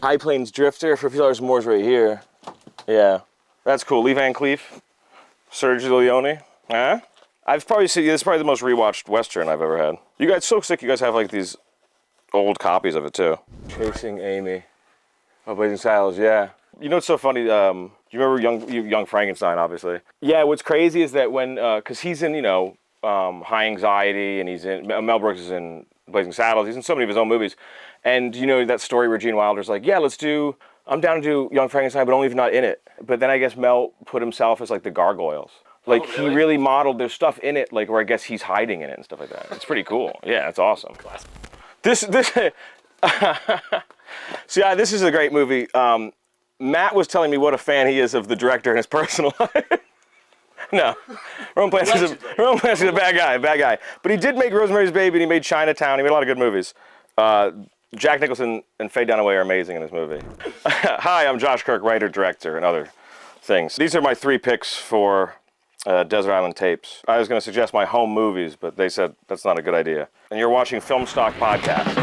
High Plains Drifter for $50 More's right here. Yeah, that's cool. Lee Van Cleef, Sergio Leone. Huh? I've probably seen, this is probably the most rewatched Western I've ever had. You guys, so sick, you guys have like these old copies of it too. Chasing Amy. Oh, Blazing Saddles, yeah. You know what's so funny? You remember Young Frankenstein, obviously. Yeah, what's crazy is that when, because he's in, High Anxiety, and he's in, Mel Brooks is in Blazing Saddles, he's in so many of his own movies. And you know that story where Gene Wilder's like, yeah, I'm down to do Young Frankenstein, but only if you're not in it. But then I guess Mel put himself as like the Gargoyles. Like, he really modeled, there's stuff in it, like, where I guess he's hiding in it and stuff like that. It's pretty cool. Yeah, it's awesome. This See, this is a great movie. Matt was telling me what a fan he is of the director in his personal life. No, Roman Polanski's a bad guy. But he did make Rosemary's Baby, and he made Chinatown. He made a lot of good movies. Jack Nicholson and Faye Dunaway are amazing in this movie. Hi, I'm Josh Kirk, writer, director, and other things. These are my 3 picks for Desert Island Tapes. I was going to suggest my home movies, but they said that's not a good idea. And you're watching Film Stock Podcast.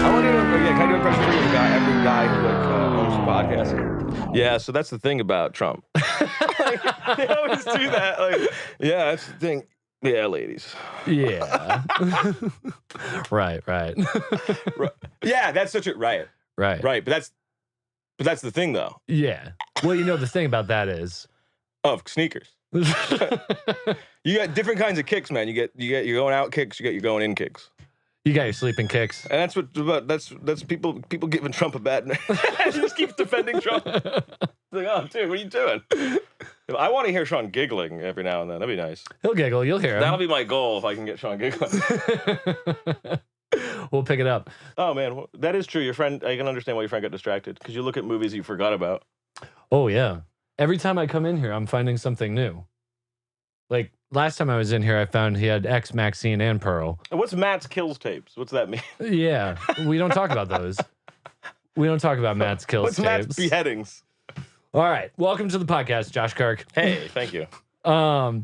I want to do, can I do a question for you? Every guy who owns a podcast. Yeah, so that's the thing about Trump. They always do that. Like, yeah, that's the thing. Yeah, ladies. Yeah. Right. Yeah, that's such a right. Right. But that's the thing, though. Yeah. Well, the thing about that is sneakers. You got different kinds of kicks, man. You get your going out kicks. You get your going in kicks. You got your sleeping kicks. And that's people giving Trump a bad name. He just keeps defending Trump. Like, oh, dude, what are you doing? I want to hear Shawn giggling every now and then. That'd be nice. He'll giggle. You'll hear him. That'll be my goal if I can get Shawn giggling. We'll pick it up. Oh, man. That is true. Your friend, I can understand why your friend got distracted. Because you look at movies you forgot about. Oh, yeah. Every time I come in here, I'm finding something new. Like, last time I was in here, I found he had X, Maxine, and Pearl. And what's Matt's Kills tapes? What's that mean? Yeah. We don't talk about those. We don't talk about Matt's Kills tapes. What's Matt's beheadings? All right. Welcome to the podcast, Josh Kirk. Hey, thank you. I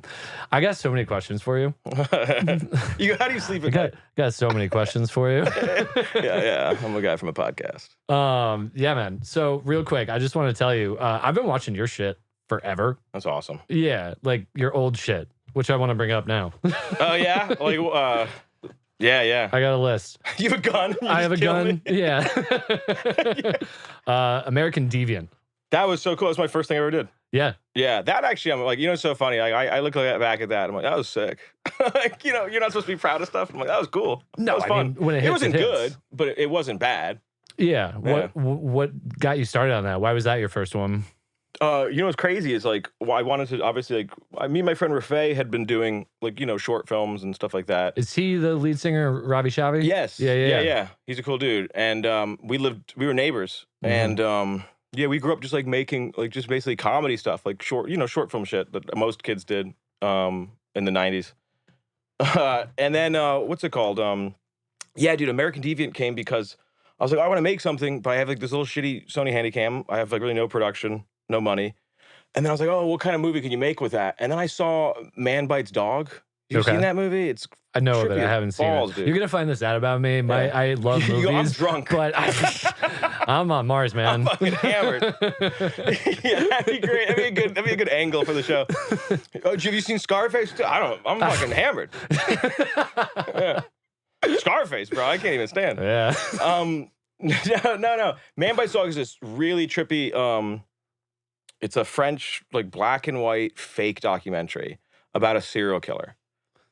got so many questions for you. How do you sleep at night? Got so many questions for you. Yeah. I'm a guy from a podcast. Yeah, man. So real quick, I just want to tell you, I've been watching your shit forever. That's awesome. Yeah, like your old shit, which I want to bring up now. Oh, yeah? Like, yeah. I got a list. You have a gun? I have a gun. Yeah. American Deviant. That was so cool. That's my first thing I ever did. Yeah. Yeah. That actually, I'm like, it's so funny. I look back at that. I'm like, that was sick. Like, you're not supposed to be proud of stuff. I'm like, that was cool. No, that was fun. I mean, when it wasn't good, but it wasn't bad. Yeah. What got you started on that? Why was that your first one? What's crazy is like, I wanted to obviously me and my friend Rafay had been doing like, short films and stuff like that. Is he the lead singer, Ravi Shavi? Yes. Yeah. He's a cool dude. And we were neighbors. Mm-hmm. And yeah, we grew up just like making like just basically comedy stuff, like short film shit that most kids did in the 90s. And then what's it called? Yeah, dude, American Deviant came because I was like, I want to make something, but I have like this little shitty Sony Handycam. I have like really no production, no money. And then I was like, oh, what kind of movie can you make with that? And then I saw Man Bites Dog. You seen that movie? I know of it. I haven't seen it. Dude. You're gonna find this out about me. I love movies. I'm drunk, but I'm on Mars, man. I'm fucking hammered. Yeah, that'd be great. That'd be a good angle for the show. Oh, have you seen Scarface? I'm fucking hammered. Yeah. Scarface, bro. I can't even stand. Yeah. No. Man Bites Dog is this really trippy. It's a French like black and white fake documentary about a serial killer.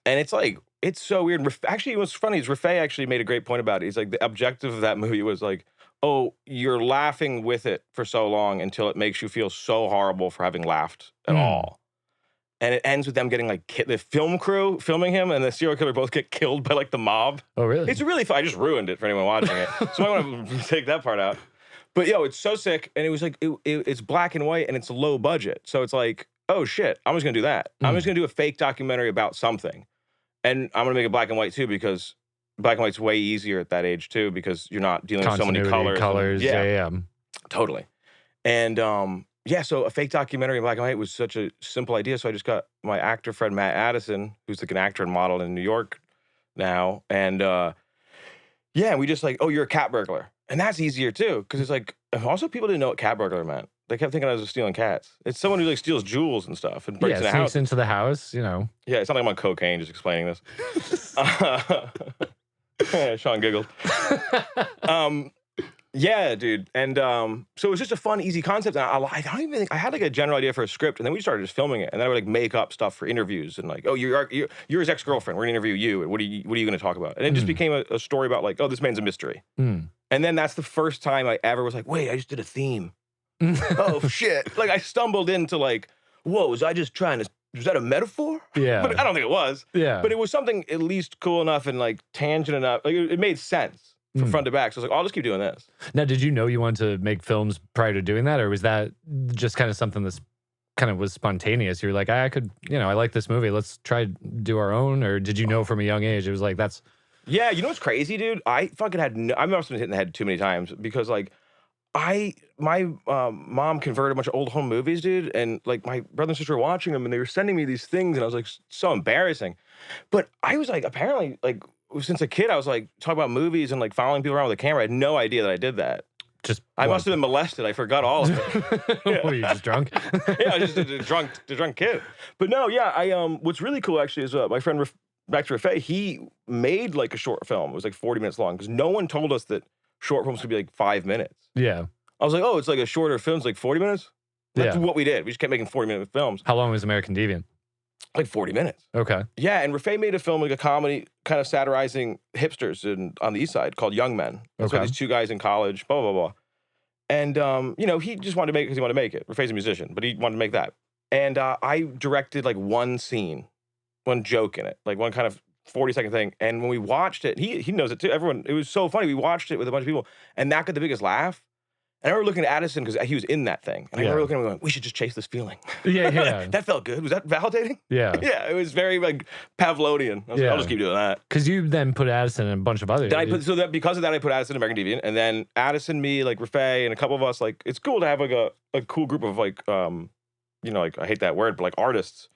And it's like, it's so weird. Actually, what's funny is Rafay actually made a great point about it. He's like, the objective of that movie was like, oh, you're laughing with it for so long until it makes you feel so horrible for having laughed at all. And it ends with them getting like the film crew filming him and the serial killer both get killed by like the mob. Oh, really? It's really fun. I just ruined it for anyone watching it. So I want to take that part out. But it's so sick. And it was like, it's black and white and it's low budget. So it's like, oh shit, I'm just gonna do that. I'm just gonna do a fake documentary about something. And I'm gonna make it black and white too, because black and white's way easier at that age too, because you're not dealing with so many colors. Yeah. Totally. And yeah, so a fake documentary in black and white was such a simple idea. So I just got my actor friend Matt Addison, who's like an actor and model in New York now, and yeah, we just like, oh, you're a cat burglar, and that's easier too, because it's like also people didn't know what cat burglar meant. They kept thinking I was stealing cats. It's someone who like steals jewels and stuff and breaks in the house. Sneaks into the house, you know. Yeah, it's not like I'm on cocaine just explaining this. Shawn giggled. Yeah, dude. And so it was just a fun, easy concept. And I don't even think I had like a general idea for a script, and then we started just filming it. And then I would like make up stuff for interviews and like, oh, you're his ex-girlfriend. We're gonna interview you. And what are you gonna talk about? And it just became a story about like, oh, this man's a mystery. And then that's the first time I ever was like, wait, I just did a theme. Oh shit. Like I stumbled into like, whoa, was I just trying to, was that a metaphor? Yeah. But I don't think it was. Yeah. But it was something at least cool enough and like tangent enough. Like it made sense from front to back. So I was like, oh, I'll just keep doing this. Now, did you know you wanted to make films prior to doing that? Or was that just kind of something that's kind of was spontaneous? You're like, I could, you know, I like this movie. Let's try to do our own. Or did you know from a young age? It was like, that's. Yeah. You know what's crazy, dude? I fucking had no, I must have been hitting the head too many times because like, my mom converted a bunch of old home movies, dude, and like my brother and sister were watching them, and they were sending me these things, and I was like, so embarrassing. But I was like, apparently, like since a kid, I was like talking about movies and like following people around with a camera. I had no idea that I did that. I must have been molested. I forgot all of it. Yeah. Were you just drunk? Yeah, I was just a drunk kid. But no, yeah, what's really cool actually is my friend back to Rafe, he made like a short film. It was like 40 minutes long because no one told us that short films could be like 5 minutes. Yeah. I was like, oh, it's like a shorter film's like 40 minutes? That's what we did. We just kept making 40-minute films. How long was American Deviant? Like 40 minutes. Okay. Yeah, and Rafe made a film, like a comedy, kind of satirizing hipsters on the East Side called Young Men. That's about these two guys in college, blah, blah, blah. And, you know, he just wanted to make it because he wanted to make it. Rafe's a musician, but he wanted to make that. And I directed like one scene, one joke in it, like one kind of 40-second thing. And when we watched it, he knows it too. Everyone, it was so funny. We watched it with a bunch of people, and that got the biggest laugh. And I remember looking at Addison because he was in that thing. And I remember looking at him going, we should just chase this feeling. Yeah. That felt good. Was that validating? Yeah. Yeah, it was very like Pavlovian. I was like, I'll just keep doing that. Because you then put Addison and a bunch of others. Because of that, I put Addison in American Deviant. And then Addison, me, like Rafe, and a couple of us, like, it's cool to have like a cool group of like, you know, like, I hate that word, but like artists.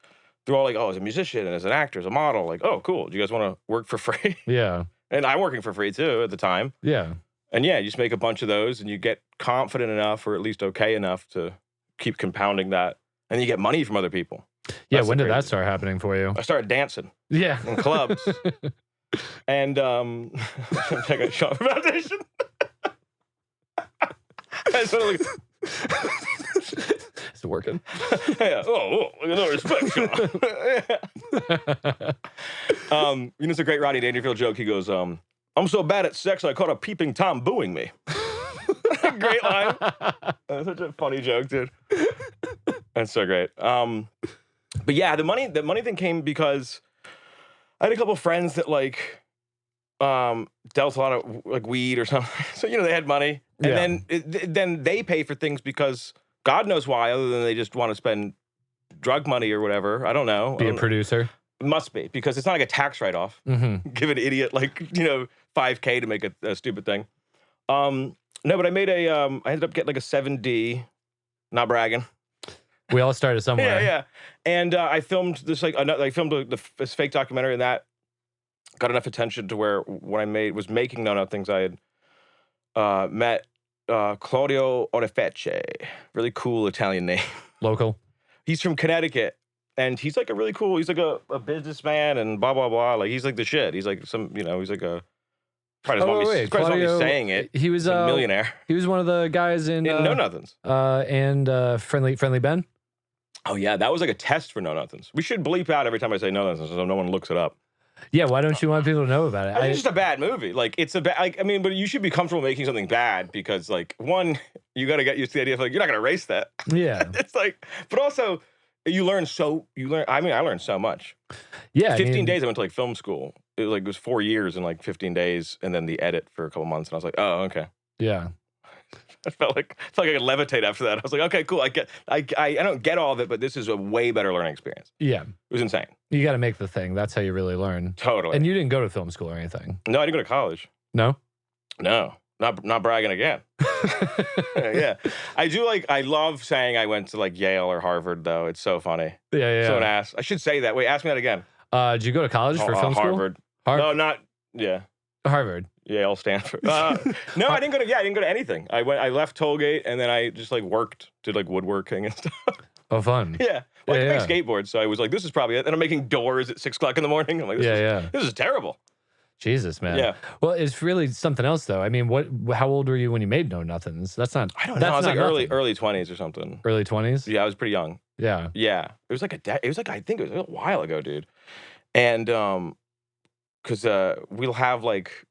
They're all like, oh, as a musician and as an actor, as a model, like, oh, cool. Do you guys want to work for free? Yeah. And I'm working for free too at the time. Yeah. And yeah, you just make a bunch of those and you get confident enough or at least okay enough to keep compounding that. And you get money from other people. Yeah, when did that start happening for you? I started dancing. Yeah. In clubs. And check out Shawn Foundation. I just want to look. Is it working? Yeah. Oh, no respect, Shawn. You know, it's a great Rodney Dangerfield joke. He goes, I'm so bad at sex, I caught a peeping Tom booing me. Great line. That's such a funny joke, dude. That's so great. But yeah, the money thing came because I had a couple of friends that like dealt a lot of like weed or something. So, you know, they had money. And then they pay for things because God knows why, other than they just want to spend drug money or whatever. I don't know. Be a producer. Must be, because it's not like a tax write-off. Give an idiot like, you know, $5K to make a stupid thing. No, but I made I ended up getting like a 7D. Not bragging. We all started somewhere. Yeah. And I filmed this I filmed this fake documentary, and that got enough attention to where when I was making No Nothings, I had met Claudio Orefece. Really cool Italian name. Local. He's from Connecticut. And he's like he's like a businessman and blah, blah, blah. Like, he's like the shit. He's like he's like a, probably not me saying it. He was a millionaire. He was one of the guys in No Nothings. And Friendly Ben. Oh, yeah. That was like a test for No Nothings. We should bleep out every time I say No Nothings so no one looks it up. Yeah, why don't you want people to know about it? It's just a bad movie. Like, it's a bad, like, I mean, but you should be comfortable making something bad because, like, one, you got to get used to the idea of, like, you're not going to erase that. Yeah. It's like, but also, I learned so much. Yeah. 15 days I went to like film school. It was 4 years and like 15 days and then the edit for a couple months. And I was like, oh, okay. Yeah. I felt like I could levitate after that. I was like, okay, cool. I don't get all of it, but this is a way better learning experience. Yeah. It was insane. You got to make the thing. That's how you really learn. Totally. And you didn't go to film school or anything. No, I didn't go to college. No? No. Not bragging again. Yeah. I love saying I went to like Yale or Harvard though. It's so funny. Yeah. Someone asked. I should say that. Wait, ask me that again. Did you go to college for film school? Harvard. No, not, yeah. Harvard. Yale, Stanford. No, I didn't go to anything. I left Tollgate and then I just like did like woodworking and stuff. Oh, fun. Yeah. Well, I can make skateboards. So I was like, this is probably it. And I'm making doors at 6 o'clock in the morning. I'm like, this is terrible. Jesus, man. Yeah. Well, it's really something else, though. I mean, how old were you when you made No Nothings? That's not. I don't know. I was like early 20s or something. Early 20s? Yeah, I was pretty young. Yeah. Yeah. It was like I think it was a while ago, dude. And because we'll have like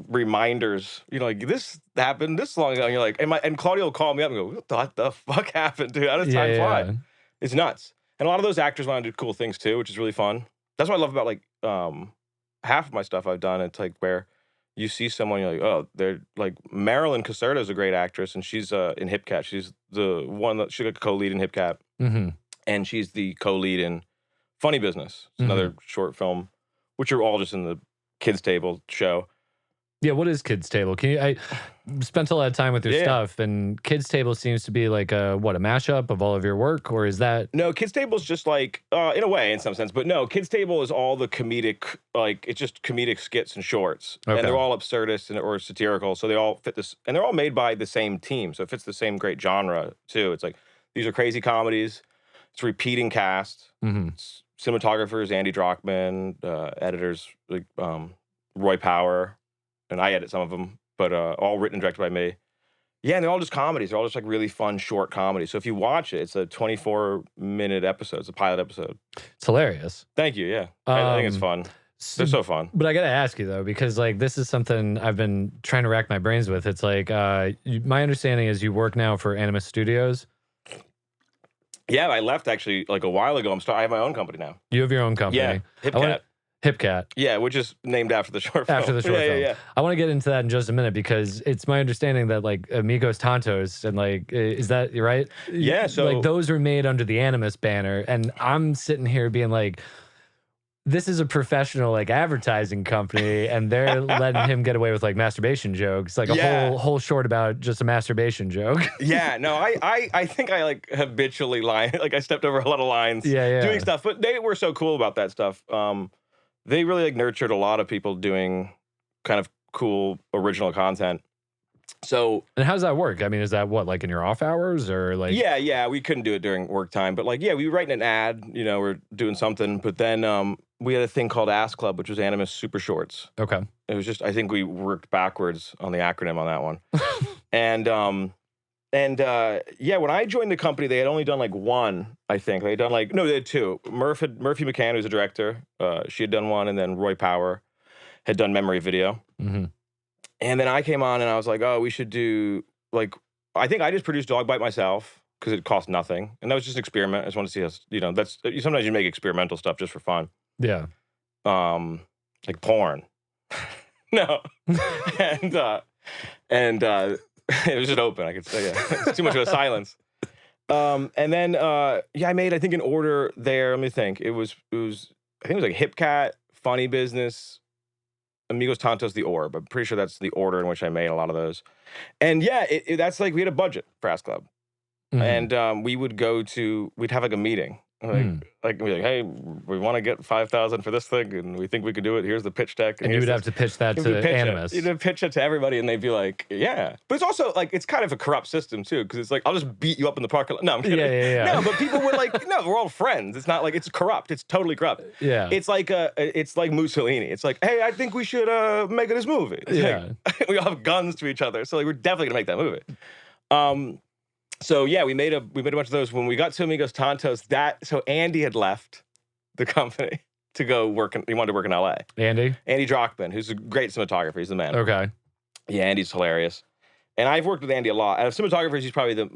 reminders, like this happened this long ago, and you're like, and Claudia will call me up and go, what the fuck happened, dude? How does time fly? Yeah. It's nuts. And a lot of those actors want to do cool things too, which is really fun. That's what I love about like half of my stuff I've done. It's like where you see someone, you're like, oh, they're like Marilyn Caserta is a great actress, and she's in Hip Cat. She's the one that she got co-lead in Hip Cat, and she's the co-lead in Funny Business. It's another short film, which are all just in the Kids Table show. Yeah, what is Kids Table? I spent a lot of time with your stuff, and Kids Table seems to be like a mashup of all of your work, or is that? No, Kids Table is just like, in a way, in some sense, but no, Kids Table is all the comedic, like, it's just comedic skits and shorts, and they're all absurdist or satirical, so they all fit this, and they're all made by the same team, so it fits the same great genre, too. It's like, these are crazy comedies, it's repeating cast, it's cinematographers, Andy Drockman, editors, like, Roy Power, and I edit some of them, but all written and directed by me. Yeah, and they're all just comedies. They're all just like really fun, short comedies. So if you watch it, it's a 24-minute episode. It's a pilot episode. It's hilarious. Thank you, yeah. I think it's fun. They're so fun. But I got to ask you, though, because like this is something I've been trying to rack my brains with. It's like, my understanding is you work now for Animus Studios. Yeah, I left actually like a while ago. I have my own company now. You have your own company. Yeah, Hip Cat. Hip Cat. Yeah, which is named after the short film. After the short film. Yeah. I want to get into that in just a minute because it's my understanding that like Amigos Tontos and like, is that right? Yeah, so like those are made under the Animus banner, and I'm sitting here being like, this is a professional like advertising company, and they're letting him get away with like masturbation jokes, like a whole short about just a masturbation joke. Yeah, no, I think I like habitually lie, like I stepped over a lot of lines, doing stuff, but they were so cool about that stuff. They really like nurtured a lot of people doing kind of cool original content. So, and how does that work? I mean, is that what, like in your off hours or like? Yeah, we couldn't do it during work time, but like, we were writing an ad, we're doing something, but then we had a thing called Ass Club, which was Animus Super Shorts. Okay. It was just, I think we worked backwards on the acronym on that one. When I joined the company, they had only done like one, I think. They had two. Murphy McCann, who's a director, she had done one, and then Roy Power had done Memory Video. And then I came on and I was like, oh, we should do, like, I think I just produced Dog Bite myself because it cost nothing. And that was just an experiment. I just wanted to see us, sometimes you make experimental stuff just for fun. Yeah. Like porn. No. and it was just open, I could say, It's too much of a silence. And then, I made, I think, an order there. Let me think. I think it was like Hip Cat, Funny Business, Amigos Tontos, The Orb. I'm pretty sure that's the order in which I made a lot of those. And that's like, we had a budget for Ass Club. And we'd have like a meeting. Like we'd be like, hey, we want to get 5,000 for this thing, and we think we could do it. Here's the pitch deck. And you would have to pitch that to Animus. You'd pitch it to everybody, and they'd be like, yeah. But it's also like, it's kind of a corrupt system too, because it's like, I'll just beat you up in the parking lot. No, I'm kidding. Yeah. No, but people were like, no, we're all friends. It's not like, it's corrupt. It's totally corrupt. Yeah. It's like Mussolini. It's like, hey, I think we should make this movie. Like, we all have guns to each other, so like, we're definitely gonna make that movie. So we made a bunch of those. When we got to Amigos Tontos, so Andy had left the company to go work. He wanted to work in LA. Andy Drockman, who's a great cinematographer. He's the man. Okay. Yeah, Andy's hilarious. And I've worked with Andy a lot. Out of cinematographers, he's probably the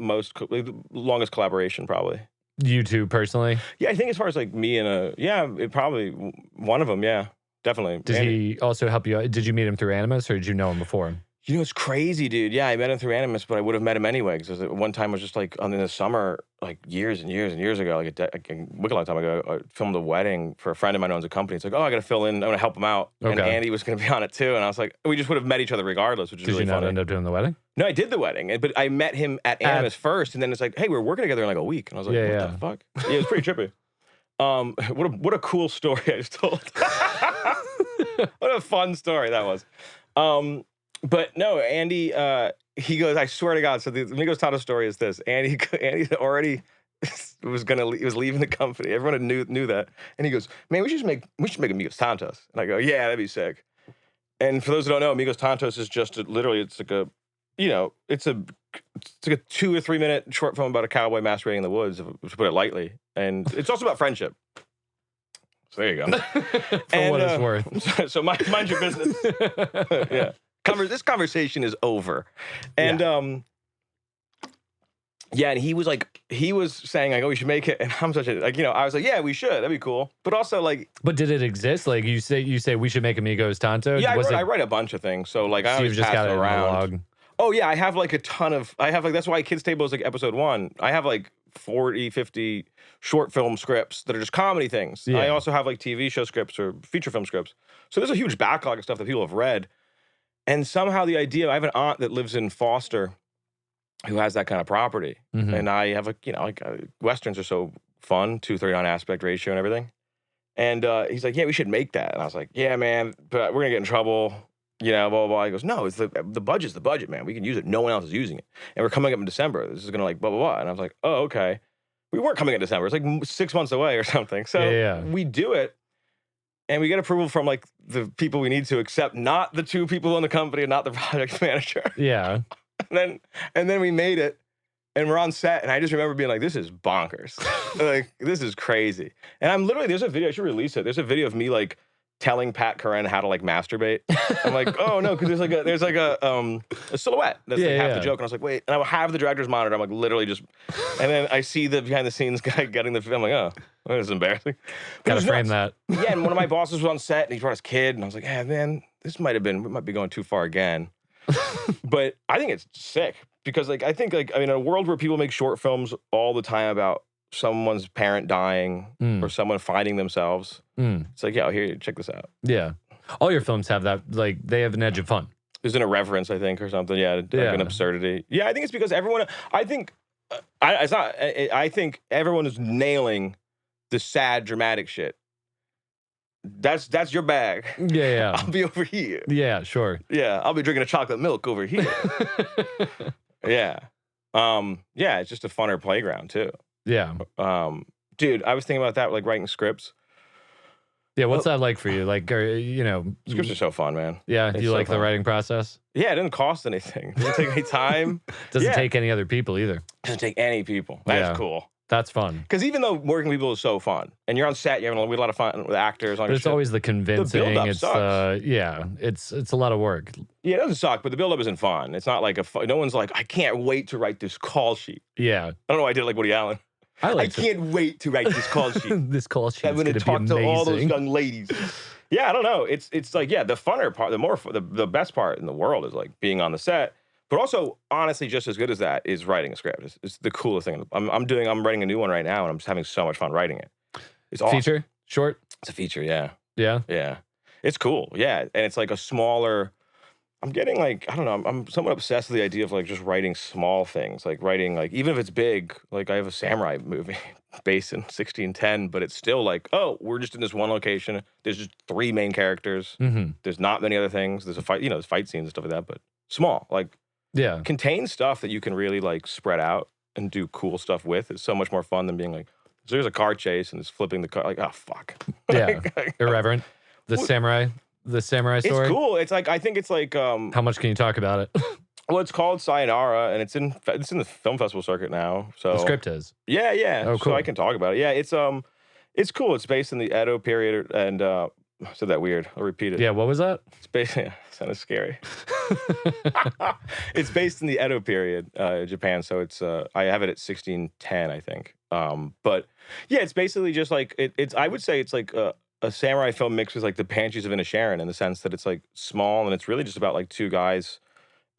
longest collaboration, probably. You two personally? Yeah, I think as far as like me and probably one of them. Yeah, definitely. Did he also help you? Did you meet him through Animus, or did you know him before? You know, it's crazy, dude. Yeah, I met him through Animus, but I would have met him anyway. Because one time I was just like, in the summer, like years and years and years ago, like a wicked long time ago, I filmed a wedding for a friend of mine who owns a company. It's like, oh, I got to fill in. I'm going to help him out. And Okay. Andy was going to be on it too. And I was like, we just would have met each other regardless, which is Did really you not funny. end up doing the wedding? No, I did the wedding, but I met him at Animus first. And then it's like, hey, we're working together in like a week. And I was like, what the fuck? Yeah, it was pretty trippy. What a cool story I just told. What a fun story that was. But no, Andy, he goes, I swear to God. So the Amigos Tato story is this. Andy already was leaving the company. Everyone knew that. And he goes, man, we should make Amigos Tantos. And I go, yeah, that'd be sick. And for those who don't know, Amigos Tantos is just literally, it's like a, it's like a 2 or 3 minute short film about a cowboy masquerading in the woods, to put it lightly. And it's also about friendship. So there you go. For what it's worth. So mind your business. Yeah. This conversation is over. And and he was saying like, oh, we should make it. And I'm such a I was like, yeah, we should. That'd be cool. But also like, but did it exist? Like you say we should make Amigos Tanto? Yeah, I write a bunch of things. So like I always just pass got it around. Oh yeah, I have like a ton of. That's why Kids Table is like episode 1. I have like 40, 50 short film scripts that are just comedy things. Yeah. I also have like TV show scripts or feature film scripts. So there's a huge backlog of stuff that people have read. And somehow the idea, I have an aunt that lives in Foster who has that kind of property. Mm-hmm. And I have Westerns are so fun, 2:39 aspect ratio and everything. And he's like, yeah, we should make that. And I was like, yeah, man, but we're gonna get in trouble. Blah, blah, blah. He goes, no, it's the budget's the budget, man. We can use it. No one else is using it. And we're coming up in December. This is gonna like blah, blah, blah. And I was like, oh, okay. We weren't coming in December. It's like 6 months away or something. So we do it. And we get approval from like the people we need to, except not the 2 people in the company and not the project manager. Yeah. and then we made it, and we're on set, and I just remember being like, "This is bonkers! Like this is crazy." And I'm literally there's a video I should release it. There's a video of me like telling Pat Curran how to like masturbate. I'm like, oh no, because there's like a silhouette that's like half the joke, and I was like, wait, and I will have the director's monitor. I'm like literally just, and then I see the behind the scenes guy getting the film. I'm like, oh, this is embarrassing. Gotta frame that. Yeah, and one of my bosses was on set, and he brought his kid, and I was like, yeah, man, we might be going too far again. But I think it's sick because like I think like in a world where people make short films all the time about someone's parent dying or someone finding themselves. It's like, yeah, here, check this out. Yeah. All your films have that, like, they have an edge of fun. There's an irreverence, I think, or something. Yeah, like an absurdity. Yeah, I think it's because everyone, I think everyone is nailing the sad, dramatic shit. That's your bag. Yeah. I'll be over here. Yeah, sure. Yeah, I'll be drinking a chocolate milk over here. Yeah. Yeah, it's just a funner playground, too. Yeah. Dude, I was thinking about that, like writing scripts. Yeah, what's that like for you? Like, scripts are so fun, man. Yeah, do you like the writing process? Yeah, it doesn't cost anything. It doesn't take any time. Doesn't take any other people either. Doesn't take any people. That's cool. That's fun. Because even though working with people is so fun, and you're on set, you're having a lot of fun with actors. But it's always the convincing. The build-up sucks. It's a lot of work. Yeah, it doesn't suck, but the build-up isn't fun. It's not like no one's like, I can't wait to write this call sheet. Yeah. I don't know why I did it like Woody Allen. I can't wait to write this call sheet. This call sheet. I'm going to talk to all those young ladies. Yeah, I don't know. It's like, yeah, the funner part, the best part in the world is like being on the set. But also, honestly, just as good as that is writing a script. It's the coolest thing. I'm writing a new one right now, and I'm just having so much fun writing it. It's awesome. Feature? Short? It's a feature, yeah. Yeah? Yeah. It's cool, yeah. And it's like a smaller, I'm getting like, I don't know, I'm somewhat obsessed with the idea of like just writing small things. Like writing, like, even if it's big, like I have a samurai movie based in 1610, but it's still like, oh, we're just in this one location. There's just 3 main characters. Mm-hmm. There's not many other things. There's a fight, there's fight scenes and stuff like that, but small. Like, yeah, contain stuff that you can really like spread out and do cool stuff with. It's so much more fun than being like, so there's a car chase and it's flipping the car. Like, oh fuck. Yeah, Irreverent. The samurai story. It's cool. It's like, I think it's like. How much can you talk about it? Well, it's called Sayonara, and it's in the film festival circuit now. So the script is. Yeah. Oh, cool. So I can talk about it. Yeah, it's cool. It's based in the Edo period, and I said that weird. I'll repeat it. Yeah, what was that? It's based. Yeah, sounded scary. It's based in the Edo period, Japan. So it's I have it at 1610, I think. But yeah, it's basically just like it's. I would say it's like a samurai film mixed with like the Banshees of Inisherin, in the sense that it's like small and it's really just about like 2 guys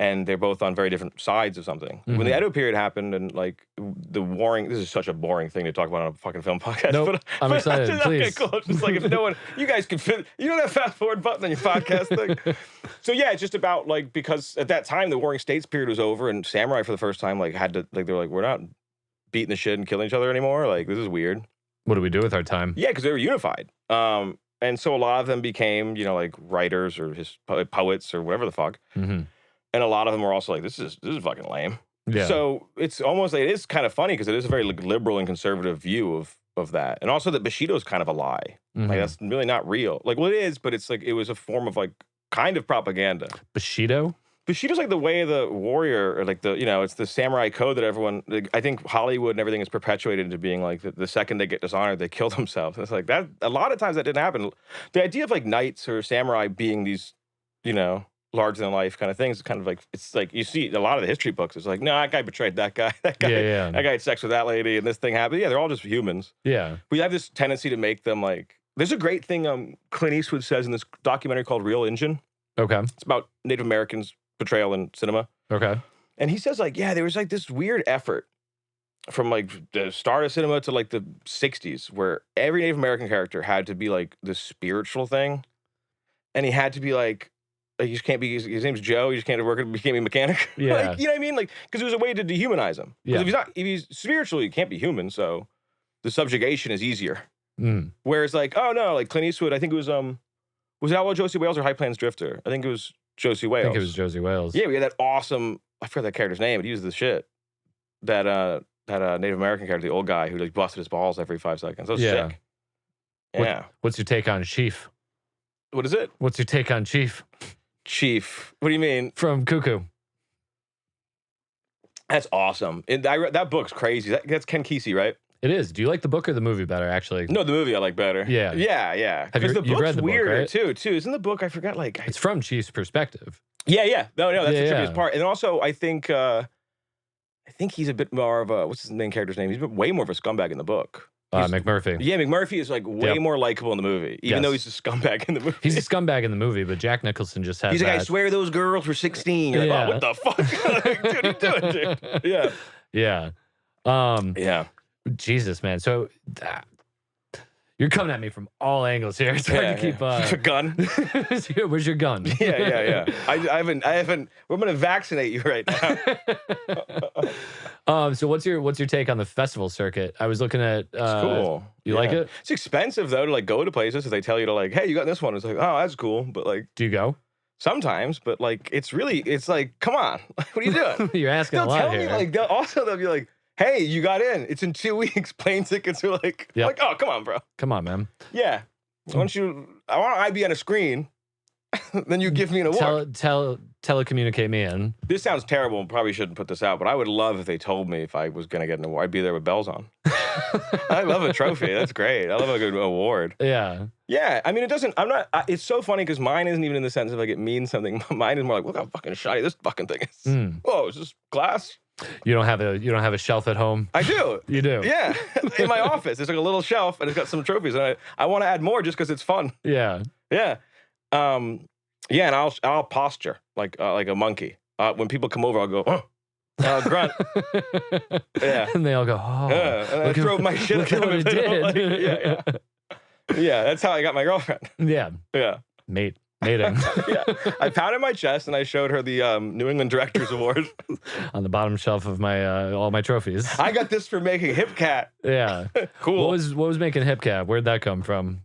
and they're both on very different sides of something. When the Edo period happened, and like the warring, this is such a boring thing to talk about on a fucking film podcast. Nope, I'm excited. Just, please. Okay, cool. It's just like if no one, you guys can fit, you know that fast forward button on your podcast thing. So yeah, it's just about like, because at that time the Warring States period was over, and samurai for the first time like had to, like, they were like, we're not beating the shit and killing each other anymore. Like, this is weird. What do we do with our time? Yeah, because they were unified. And so a lot of them became, you know, like writers or poets or whatever the fuck. And a lot of them were also like, this is fucking lame. Yeah. So it's almost like, it is kind of funny because it is a very like, liberal and conservative view of that. And also that Bushido is kind of a lie. Like, that's really not real. Like, well, it is, but it's like, it was a form of like kind of propaganda. Bushido? Bushido's like the way of the warrior, or like the, you know, it's the samurai code that everyone, like, I think Hollywood and everything is perpetuated into being like the second they get dishonored, they kill themselves. It's like that, a lot of times that didn't happen. The idea of like knights or samurai being these, you know, larger than life kind of things is kind of like, it's like, you see a lot of the history books, it's like, no, that guy betrayed that guy. That guy, that guy had sex with that lady and this thing happened. Yeah, they're all just humans. Yeah. We have this tendency to make them like, there's a great thing Clint Eastwood says in this documentary called Real Engine. Okay. It's about Native Americans' portrayal in cinema. Okay. And he says like, yeah, there was like this weird effort from like the start of cinema to like the 60s where every Native American character had to be like this spiritual thing. And he had to be like you just can't be, his name's Joe, you just can't work, you can't be a mechanic. Yeah. Like, you know what I mean? Like, because it was a way to dehumanize him. Because if he's spiritual, he can't be human, so the subjugation is easier. Whereas like, oh no, like Clint Eastwood, I think it was Outlaw Josie Wales or High Plains Drifter? I think it was Josie Wales. I think it was Josie Wales. Yeah, we had that awesome, I forgot that character's name, but he was the shit. That Native American character, the old guy who like busted his balls every 5 seconds. That was sick. Yeah. What's your take on Chief? What is it? What's your take on Chief? Chief. What do you mean? From Cuckoo. That's awesome. That book's crazy. That's Ken Kesey, right? It is. Do you like the book or the movie better, actually? No, the movie I like better. Yeah. Yeah. Because the book's read the weirder, book, right? too. Isn't the book, I forgot, like... It's from Chief's perspective. Yeah. No, that's the trickiest part. And also, I think he's a bit more of a... What's his main character's name? He's way more of a scumbag in the book. McMurphy. Yeah, McMurphy is like way more likable in the movie, even though he's a scumbag in the movie. He's a scumbag in the movie, but Jack Nicholson just has He's like, I swear those girls were 16. You're like, oh, what the fuck? Like, dude, what are you doing, dude? Yeah. Yeah. Jesus, man. So you're coming at me from all angles here. It's hard to keep a gun. Where's your gun? Yeah. I haven't. We're gonna vaccinate you right now. So what's your take on the festival circuit? I was looking at. It's cool. You like it? It's expensive though to like go to places if they tell you to like, hey, you got this one. It's like, oh, that's cool, but like, do you go? Sometimes, but like, it's like, come on, what are you doing? You're asking a lot here. Like, they'll be like, hey, you got in. It's in 2 weeks. Plane tickets are like, oh, come on, bro. Come on, man. Yeah. I want I be on a screen, then you give me an award. Telecommunicate me in. This sounds terrible and probably shouldn't put this out, but I would love if they told me if I was going to get an award. I'd be there with bells on. I love a trophy. That's great. I love a good award. Yeah. Yeah. I mean, it's so funny because mine isn't even in the sense of like it means something. Mine is more like, look how fucking shiny this fucking thing is. Whoa, is this glass? You don't have a shelf at home? I do. You do? Yeah. In my office, there's like a little shelf and it's got some trophies, and I want to add more just because it's fun. Yeah. Yeah. Yeah, and I'll posture like a monkey. When people come over, I'll go, grunt. Yeah. And they all go, oh. Yeah. And I throw my shit look at what it did. Like, yeah, that's how I got my girlfriend. Yeah. Yeah. Mating. Yeah. I pounded my chest and I showed her the New England Directors Award. On the bottom shelf of my all my trophies. I got this for making Hip Cat. Yeah. Cool. What was making Hip Cat? Where'd that come from?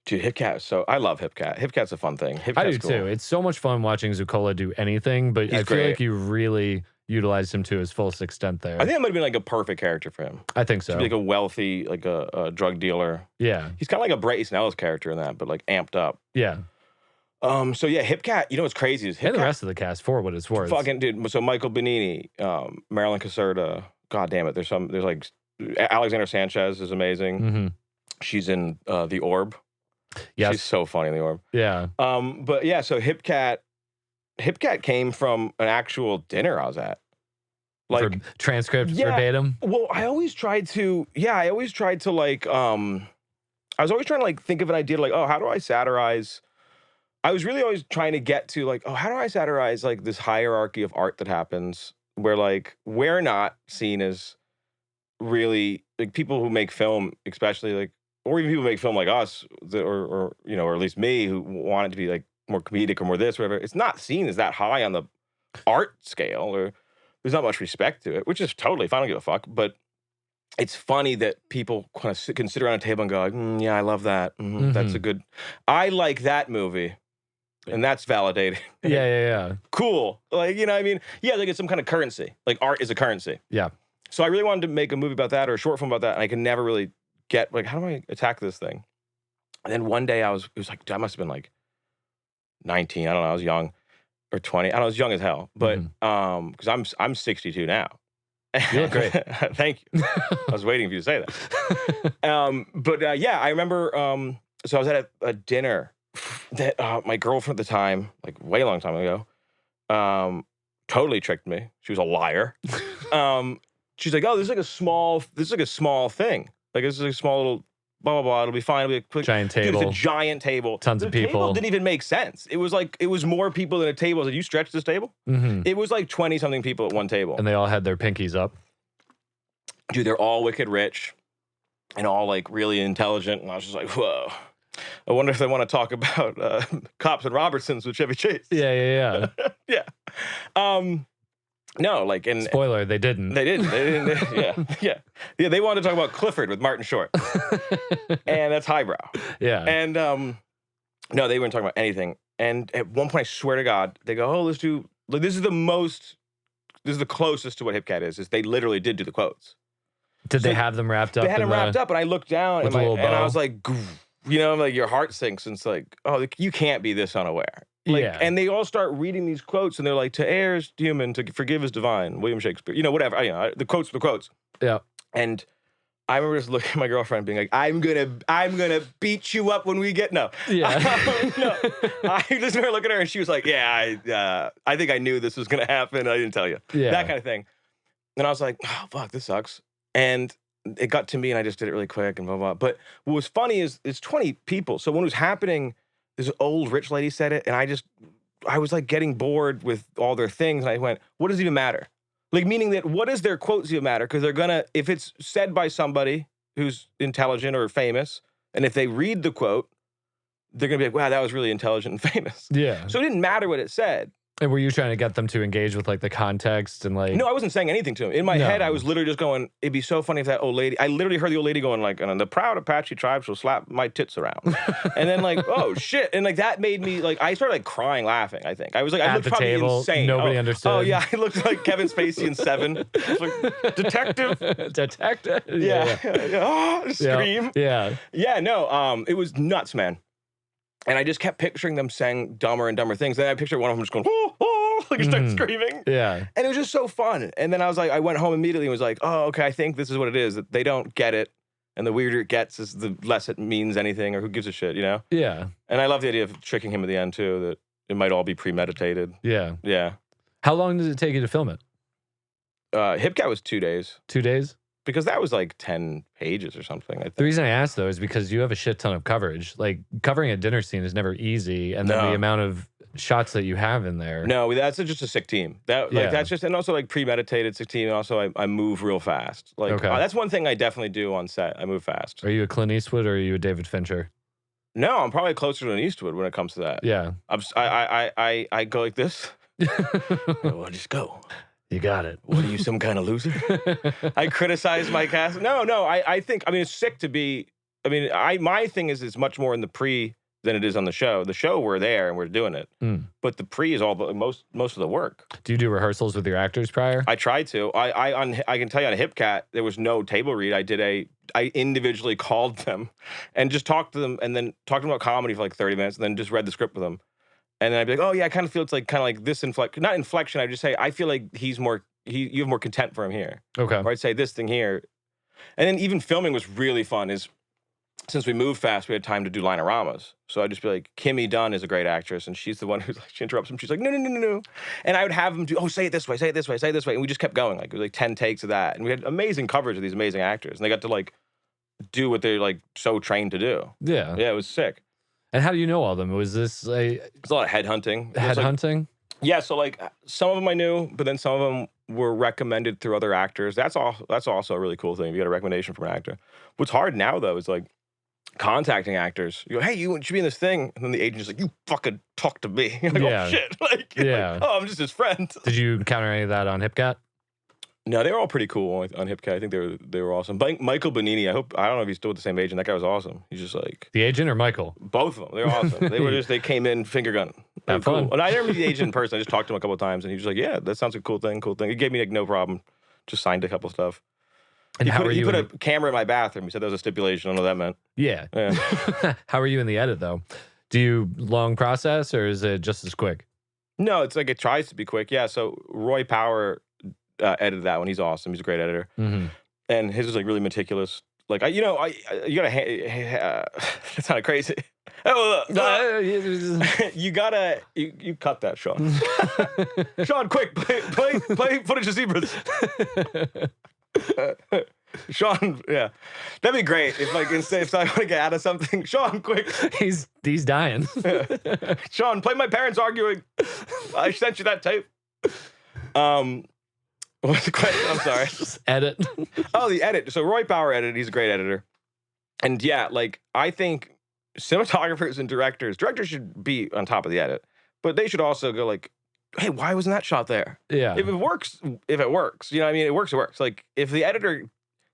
Dude, Hip Cat. So I love Hip Cat. Hip Cat's a fun thing. I do too. It's so much fun watching Zucola do anything, but I feel like you really utilized him to his fullest extent there. I think that might have been like a perfect character for him. I think so. To be like a wealthy, like a drug dealer. Yeah. He's kind of like a Bret Easton Ellis character in that, but like amped up. Yeah. So yeah, Hip Cat, you know what's crazy is Hip and Cat, the rest of the cast, for what it's worth. Fucking dude. So Michael Benini, Marilyn Caserta, god damn it. There's like Alexander Sanchez is amazing. Mm-hmm. She's in The Orb. Yeah. She's so funny in The Orb. Yeah. But yeah, so Hip Cat came from an actual dinner I was at. Like for transcript verbatim. Well, I always tried to like I was always trying to like think of an idea like, oh, how do I satirize I was really always trying to get to like, how do I satirize like this hierarchy of art that happens where like we're not seen as really like people who make film, especially like, or even people who make film like us, or at least me, who want it to be like more comedic or more this, whatever. It's not seen as that high on the art scale, or there's not much respect to it, which is totally fine. I don't give a fuck. But it's funny that people kind of can sit around a table and go, like, yeah, I love that. That's a good. I like that movie. And that's validating. Yeah. Cool. Like, you know what I mean? Yeah, like it's some kind of currency. Like art is a currency. Yeah. So I really wanted to make a movie about that or a short film about that. And I could never really get, like, how do I attack this thing? And then one day it was like, I must have been like 19. I don't know. I was young. Or 20. I don't know. I was young as hell. But, because I'm 62 now. You look great. Thank you. I was waiting for you to say that. But yeah, I remember, so I was at a dinner that my girlfriend at the time, like way long time ago, totally tricked me. She was a liar. She's like, "Oh, this is like a small thing. Like this is a small little blah blah blah. It'll be fine. It'll be a quick giant dude, table. it's a giant table. Tons of people. The table didn't even make sense. It was like it was more people than a table. I was like, you stretch this table? It was like 20 something people at one table, and they all had their pinkies up. Dude, they're all wicked rich, and all like really intelligent. And I was just like, whoa. I wonder if they want to talk about Cops and Robertsons with Chevy Chase. Yeah. Yeah. No, like, and spoiler, they didn't. They didn't. Yeah. They wanted to talk about Clifford with Martin Short, and that's highbrow. Yeah. And no, they weren't talking about anything. And at one point, I swear to God, they go, "Oh, let's do." Like, this is the closest to what Hip Cat is. Is they literally did do the quotes. Did they have them wrapped up? They had them wrapped up, and I looked down, and I was like, you know, like your heart sinks, and it's like, oh, you can't be this unaware. Like, yeah. And they all start reading these quotes, and they're like, "To err is human, to forgive is divine." William Shakespeare, you know, whatever. The quotes, the quotes. Yeah. And I remember just looking at my girlfriend, being like, "I'm gonna beat you up when we get no." Yeah. No. I just remember looking at her, and she was like, "Yeah, I think I knew this was gonna happen. I didn't tell you." Yeah. That kind of thing. And I was like, "Oh fuck, this sucks." And it got to me, and I just did it really quick and blah blah. But what was funny is it's 20 people. So when it was happening, this old rich lady said it, and I was like getting bored with all their things, and I went, "What does it even matter?" Like, meaning that what does their quotes even matter? Because they're gonna, if it's said by somebody who's intelligent or famous, and if they read the quote, they're gonna be like, "Wow, that was really intelligent and famous." Yeah. So it didn't matter what it said. And were you trying to get them to engage with like the context and like? No, I wasn't saying anything to him. In my head, I was literally just going, "It'd be so funny if that old lady." I literally heard the old lady going like, "And the proud Apache tribes will slap my tits around," and then like, "Oh shit!" And like that made me like, I started like crying, laughing. I think I was like, I at looked the probably table, insane. nobody understood. Oh yeah, I looked like Kevin Spacey in Seven. I was like, detective. Yeah. Oh, scream. Yeah. No. It was nuts, man. And I just kept picturing them saying dumber and dumber things. Then I pictured one of them just going, "Oh, oh," like start screaming. Yeah. And it was just so fun. And then I was like, I went home immediately and was like, "Oh, okay, I think this is what it is. That they don't get it. And the weirder it gets is the less it means anything, or who gives a shit, you know?" Yeah. And I love the idea of tricking him at the end too, that it might all be premeditated. Yeah. Yeah. How long did it take you to film it? Hip Cat was 2 days. 2 days? Because that was like 10 pages or something, I think. The reason I asked though is because you have a shit ton of coverage. Like covering a dinner scene is never easy, and then the amount of shots that you have in there. No, that's just a sick team. That's just, and also like premeditated sick team. And also I move real fast. Like that's one thing I definitely do on set. I move fast. Are you a Clint Eastwood or are you a David Fincher? No, I'm probably closer to an Eastwood when it comes to that. Yeah. I go like this. Well, just go. You got it. What are you, some kind of loser? I criticize my cast. No. I think, I mean, it's sick to be, I mean, my thing is it's much more in the pre than it is on the show. The show, we're there and we're doing it. But the pre is all most of the work. Do you do rehearsals with your actors prior? I try to. I can tell you on Hip Cat, there was no table read. I individually called them and just talked to them, and then talked to them about comedy for like 30 minutes, and then just read the script with them. And then I'd be like, "Oh yeah, I kind of feel it's like kind of like this not inflection. I just say I feel like you have more content for him here." Okay. Or I'd say this thing here. And then even filming was really fun. Since we moved fast, we had time to do line-oramas. So I'd just be like, Kimmy Dunn is a great actress, and she's the one who's like, she interrupts him. She's like, no. And I would have them do, "Oh, say it this way, say it this way, say it this way." And we just kept going. Like, it was like 10 takes of that. And we had amazing coverage of these amazing actors. And they got to like do what they're like so trained to do. Yeah. Yeah, it was sick. And how do you know all of them? Was this It's a lot of headhunting. headhunting? Yeah, so like some of them I knew, but then some of them were recommended through other actors. That's also a really cool thing. If you get a recommendation from an actor. What's hard now though is like contacting actors. You go, hey, you should be in this thing, and then the agent's like, you fucking talk to me. You're like, oh shit, like, like, oh, I'm just his friend. Did you encounter any of that on HipCat? No, they were all pretty cool on HipCat. I think they were awesome. Michael Bonini, I don't know if he's still with the same agent. That guy was awesome. He's just like the agent or Michael? Both of them. They were awesome. They came in finger gunning. Have cool. fun. And I never meet the agent in person. I just talked to him a couple of times, and he was like, yeah, that sounds like a cool thing. He gave me like no problem. Just signed a couple of stuff. And he put a camera in my bathroom. He said that was a stipulation. I don't know what that meant. Yeah. How are you in the edit though? Do you long process or is it just as quick? No, it's like it tries to be quick. Yeah. So Roy Power edited that one. He's awesome. He's a great editor, and his was like really meticulous. Like you gotta. That sounded crazy. You gotta. You cut that, Shawn. Shawn, quick, play footage of zebras. Shawn, yeah, that'd be great if I want to get out of something. Shawn, quick. He's dying. Shawn, play my parents arguing. I sent you that tape. What's the question? I'm sorry. Just edit. Oh, the edit. So Roy Power edited. He's a great editor. And yeah, like I think cinematographers and directors should be on top of the edit, but they should also go like, hey, why wasn't that shot there? Yeah. If it works, you know what I mean? It works. Like if the editor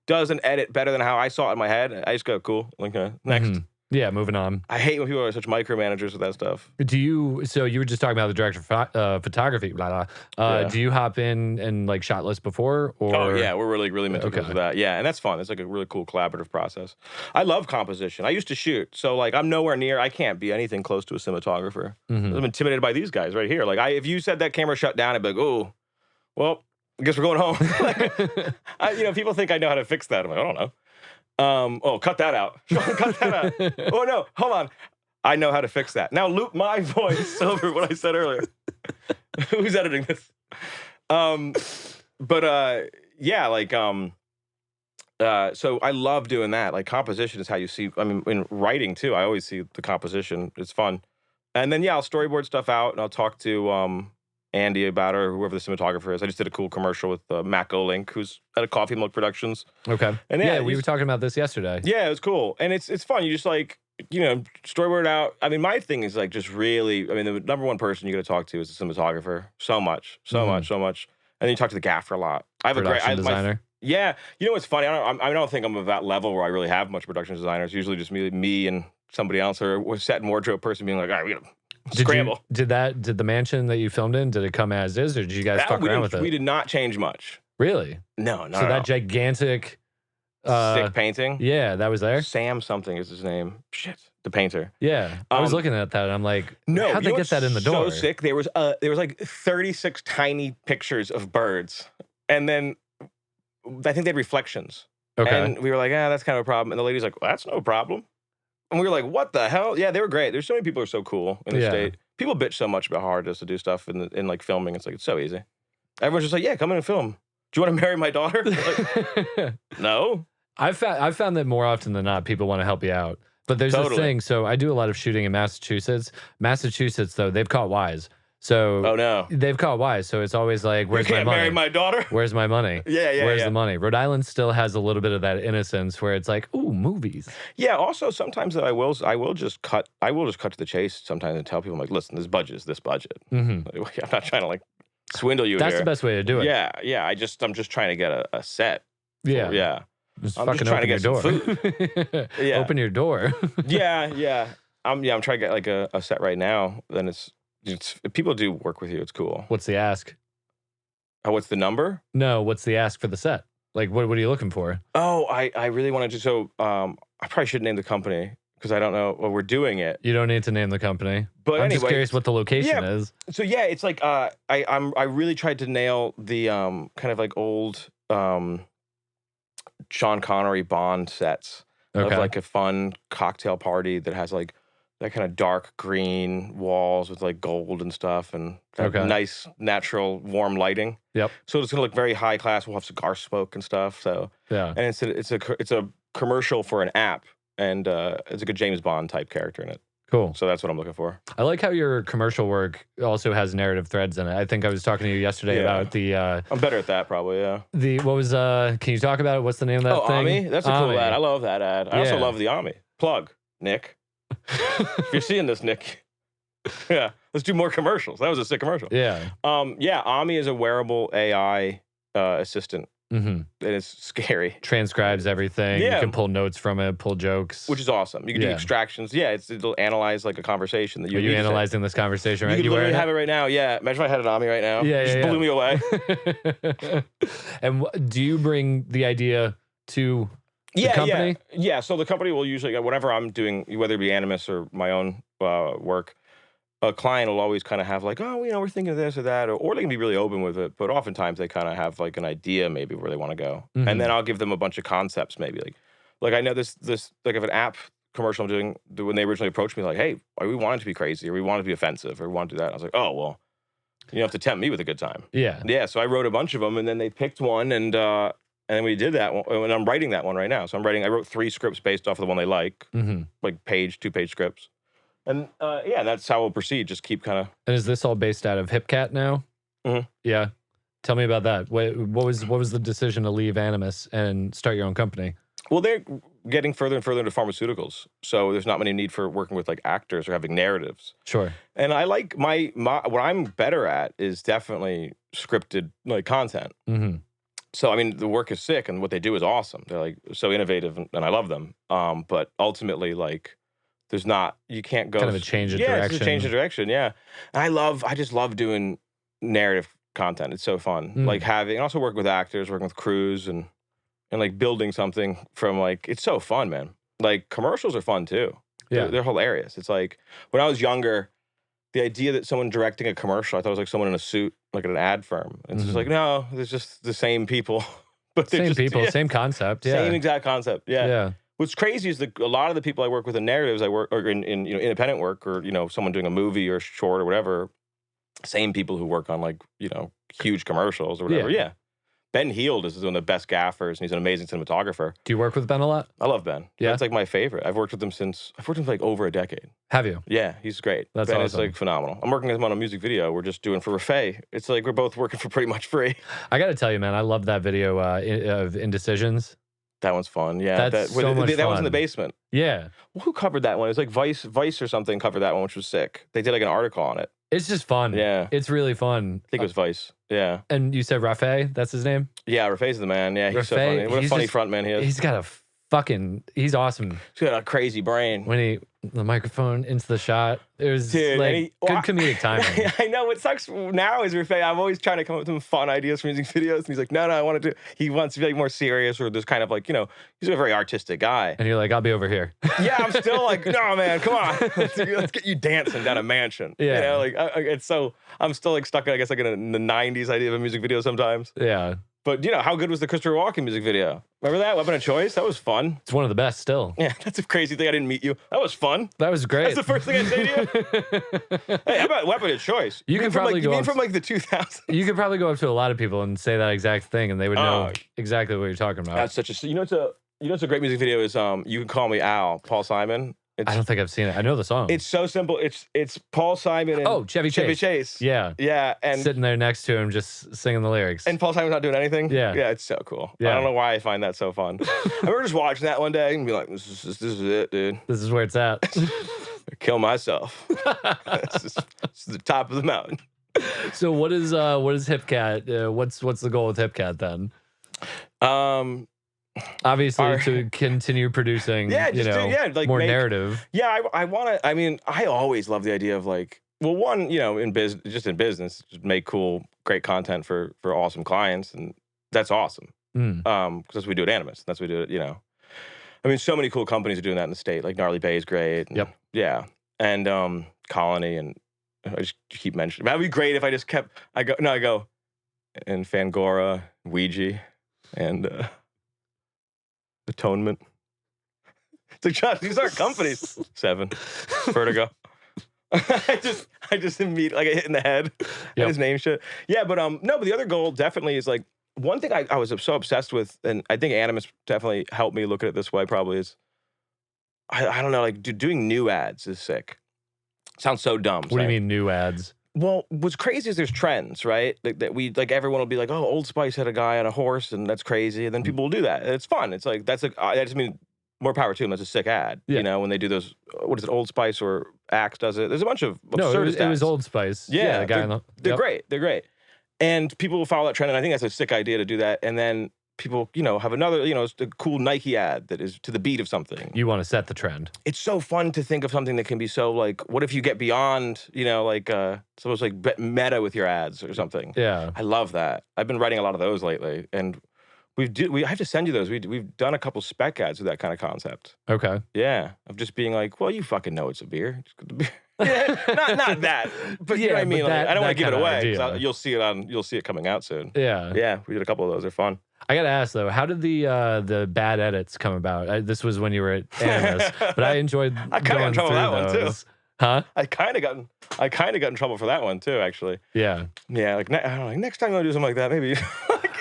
does an edit better than how I saw it in my head, I just go, cool. Like next. Yeah, moving on. I hate when people are such micromanagers with that stuff. So you were just talking about the director of photography, blah, blah. Do you hop in and like shot list before? Or? Oh yeah, we're really meticulous with that. Yeah, and that's fun. It's like a really cool collaborative process. I love composition. I used to shoot, so like I'm nowhere near. I can't be anything close to a cinematographer. I'm intimidated by these guys right here. Like if you said that camera shut down, I'd be like, oh, well, I guess we're going home. People think I know how to fix that. I'm like, I don't know. Cut that out. Cut that out. Oh no, hold on. I know how to fix that. Now loop my voice over what I said earlier. Who's editing this? So I love doing that. Like composition is how you see, I mean, in writing too, I always see the composition. It's fun. And then I'll storyboard stuff out and I'll talk to Andy about it, or whoever the cinematographer is. I just did a cool commercial with Matt Golink, who's at a Coffee Mug Productions. Okay. And yeah, we were talking about this yesterday. Yeah, it was cool. And it's fun. You just like, storyboard out. I mean, my thing is like just really, I mean, the number one person you got to talk to is the cinematographer. So much. And then you talk to the gaffer a lot. I have production designer. Yeah. You know what's funny? I don't think I'm of that level where I really have much production designers. Usually just me and somebody else, or a set and wardrobe person being like, all right, we got to scramble. Did the mansion that you filmed in, did it come as is, or did you guys fuck around with it? We did not change much. Really? No. So that gigantic stick painting? Yeah, that was there? Sam something is his name. Shit. The painter. Yeah. I was looking at that and I'm like, no, how'd they get that in the door? So sick. There was like 36 tiny pictures of birds. And then I think they had reflections. Okay. And we were like, that's kind of a problem. And the lady's like, well, that's no problem. And we were like, what the hell? Yeah, they were great. There's so many people who are so cool in the state. People bitch so much about how hard it is to do stuff in like filming. It's like, it's so easy. Everyone's just like, yeah, come in and film. Do you want to marry my daughter? Like, no. I've found that more often than not, people want to help you out. But there's this thing. So I do a lot of shooting in Massachusetts. Massachusetts, though, they've caught wise. So oh no, they've caught wise. So it's always like, where's my money? Marry my daughter? Where's my money? Yeah. Where's the money? Rhode Island still has a little bit of that innocence where it's like, ooh, movies. Yeah. Also, sometimes that I will just cut to the chase sometimes and tell people, I'm like, listen, this budget is this budget. I'm not trying to like swindle you. That's the best way to do it. Yeah. I'm just trying to get a set. Yeah. Just fucking open your door. Food. Yeah. Open your door. Yeah. I'm trying to get like a set right now. Then it's if people do work with you, it's cool. What's the ask? Oh, what's the number? No, what's the ask for the set? Like, what are you looking for? Oh, I really want to do so. I probably should name the company because I don't know. Well, we're doing it. You don't need to name the company. But I'm anyway, just curious what the location is. So yeah, it's like I really tried to nail the kind of like old Sean Connery Bond sets of like a fun cocktail party that has like that kind of dark green walls with like gold and stuff and nice natural warm lighting. Yep. So it's gonna look very high class. We'll have cigar smoke and stuff. So yeah, and it's a commercial for an app, and it's like a James Bond type character in it. Cool. So that's what I'm looking for. I like how your commercial work also has narrative threads in it. I think I was talking to you yesterday about the I'm better at that probably, yeah. what was can you talk about it? What's the name of that thing? Ami? That's a cool Ami. ad. I love that ad. I also Yeah. love the Ami. Plug, Nick. If you're seeing this, Nick. Yeah. Let's do more commercials. That was a sick commercial. Yeah. Ami is a wearable AI assistant. Mm-hmm. And it's scary. Transcribes everything. Yeah. You can pull notes from it, pull jokes. Which is awesome. You can do extractions. Yeah, it'll analalize like a conversation that you. Are you analyzing this conversation right? You literally have it right now. Yeah. Imagine if I had it on me right now. Yeah, Just blew me away. And do you bring the idea to the company? Yeah. So the company will usually, whatever I'm doing, whether it be Animus or my own work, a client will always kind of have like, oh, we're thinking of this or that, or they can be really open with it. But oftentimes they kind of have like an idea maybe where they want to go, and then I'll give them a bunch of concepts maybe like I know this like if an app commercial I'm doing when they originally approached me like, hey, we want it to be crazy or we want it to be offensive or we want to do that. I was like, oh well, you have to tempt me with a good time. Yeah. So I wrote a bunch of them, and then they picked one, and then we did that one, and I'm writing that one right now. So I wrote 3 scripts based off of the one they like, like 2-page scripts. And that's how we'll proceed. Just keep kind of. And is this all based out of HipCat now? Mm-hmm. Yeah. Tell me about that. What was the decision to leave Animus and start your own company? Well, they're getting further and further into pharmaceuticals, so there's not many need for working with like actors or having narratives. Sure. And I like my what I'm better at is definitely scripted like content. Mm-hmm. So I mean, the work is sick, and what they do is awesome. They're like so innovative, and I love them. But ultimately, like. There's not, you can't go. Kind of a change of direction. It's a change of direction, yeah. And I just love doing narrative content. It's so fun. Like also working with actors, working with crews, and like building something from like, it's so fun, man. Like commercials are fun too. Yeah. They're hilarious. It's like, when I was younger, the idea that someone directing a commercial, I thought it was like someone in a suit, like at an ad firm. It's just like, no, it's just the same people. But same people, same concept, yeah. Same exact concept, yeah. Yeah. What's crazy is that a lot of the people I work with in narratives, or in independent work, or someone doing a movie or short or whatever, same people who work on like huge commercials or whatever. Yeah. Ben Heald is one of the best gaffers, and he's an amazing cinematographer. Do you work with Ben a lot? I love Ben. Yeah, it's like my favorite. I've worked with him for like over a decade. Have you? Yeah, he's great. That's Ben awesome. is like phenomenal. I'm working with him on a music video. We're just doing for Refay. It's like we're both working for pretty much free. I got to tell you, man, I love that video of Indecisions. That one's fun. Yeah, that's so much fun. That was in the basement. Yeah. Well, who covered that one? It was like Vice or something covered that one, which was sick. They did like an article on it. It's just fun. Yeah. It's really fun. I think it was Vice. Yeah. And you said Rafay? That's his name? Yeah, Rafay's the man. Yeah, he's so funny. What a funny front man he is. He's got he's awesome. He's got a crazy brain. When the microphone into the shot, it was good comedic timing. I know. What sucks now is Rafay. I'm always trying to come up with some fun ideas for music videos, and he's like, no, I want to do. He wants to be like more serious, or there's kind of like he's a very artistic guy. And you're like, I'll be over here. Yeah, I'm still like, no, man, come on, let's get you dancing down a mansion. Yeah, it's so I'm still like stuck, I guess, like in the '90s idea of a music video sometimes. Yeah. But how good was the Christopher Walken music video? Remember that? Weapon of Choice? That was fun. It's one of the best still. Yeah, that's a crazy thing. I didn't meet you. That was fun. That was great. That's the first thing I say to you. Hey, how about Weapon of Choice? You could probably go from like the 2000s. You could probably go up to a lot of people and say that exact thing, and they would know exactly what you're talking about. That's such a it's a great music video is You Can Call Me Al, Paul Simon. I don't think I've seen it. I know the song. It's so simple. It's Paul Simon and Chevy Chase. Yeah. Yeah. And sitting there next to him just singing the lyrics. And Paul Simon's not doing anything. Yeah. Yeah, it's so cool. Yeah. I don't know why I find that so fun. I remember just watching that one day and be like, this is it, dude. This is where it's at. Kill myself. This is the top of the mountain. So what is HipCat? What's the goal with HipCat then? Obviously, to continue producing, more narrative. Yeah, I want to. I mean, I always love the idea of like, well, one, in business, just make cool, great content for awesome clients, and that's awesome. Because that's what we do at Animus. That's what we do at, I mean, so many cool companies are doing that in the state. Like Gnarly Bay is great. And, yep. Yeah, and Colony, and I just keep mentioning. That'd be great if I just kept. I go, and Fangora, Ouija, and. Atonement. It's like, Josh, these aren't companies. 7. Vertigo. I just immediately, like, I hit in the head. And his name shit. Yeah, but no, but the other goal definitely is like, one thing I was so obsessed with, and I think Animus definitely helped me look at it this way probably is, I don't know, like doing new ads is sick. Sounds so dumb. What do you mean new ads? Well, what's crazy is there's trends, right? That we like everyone will be like, oh, Old Spice had a guy on a horse, and that's crazy. And then people will do that. And it's fun. It's like I just mean more power to them. That's a sick ad. Yeah. You know, when they do those, what is it, Old Spice or Axe does it? There's a bunch of absurd it was Old Spice. Yeah, the guy they're great. They're great. And people will follow that trend, and I think that's a sick idea to do that. And then people, have another, it's a cool Nike ad that is to the beat of something. You want to set the trend. It's so fun to think of something that can be so like, what if you get beyond, it's almost like meta with your ads or something. Yeah. I love that. I've been writing a lot of those lately, and I have to send you those. We've done a couple spec ads with that kind of concept. Okay. Yeah, of just being like, well, you fucking know it's a beer. It's good beer. Yeah, not that, but you know what I mean. Like, I don't want to give it away. You'll see it coming out soon. Yeah. Yeah, we did a couple of those. They're fun. I gotta ask though, how did the bad edits come about? This was when you were at Animus, but I enjoyed. I kind of got in trouble for that one too. Huh? I kind of got in trouble for that one too, actually. Yeah. Yeah, like I don't know. Like, next time I do something like that, maybe.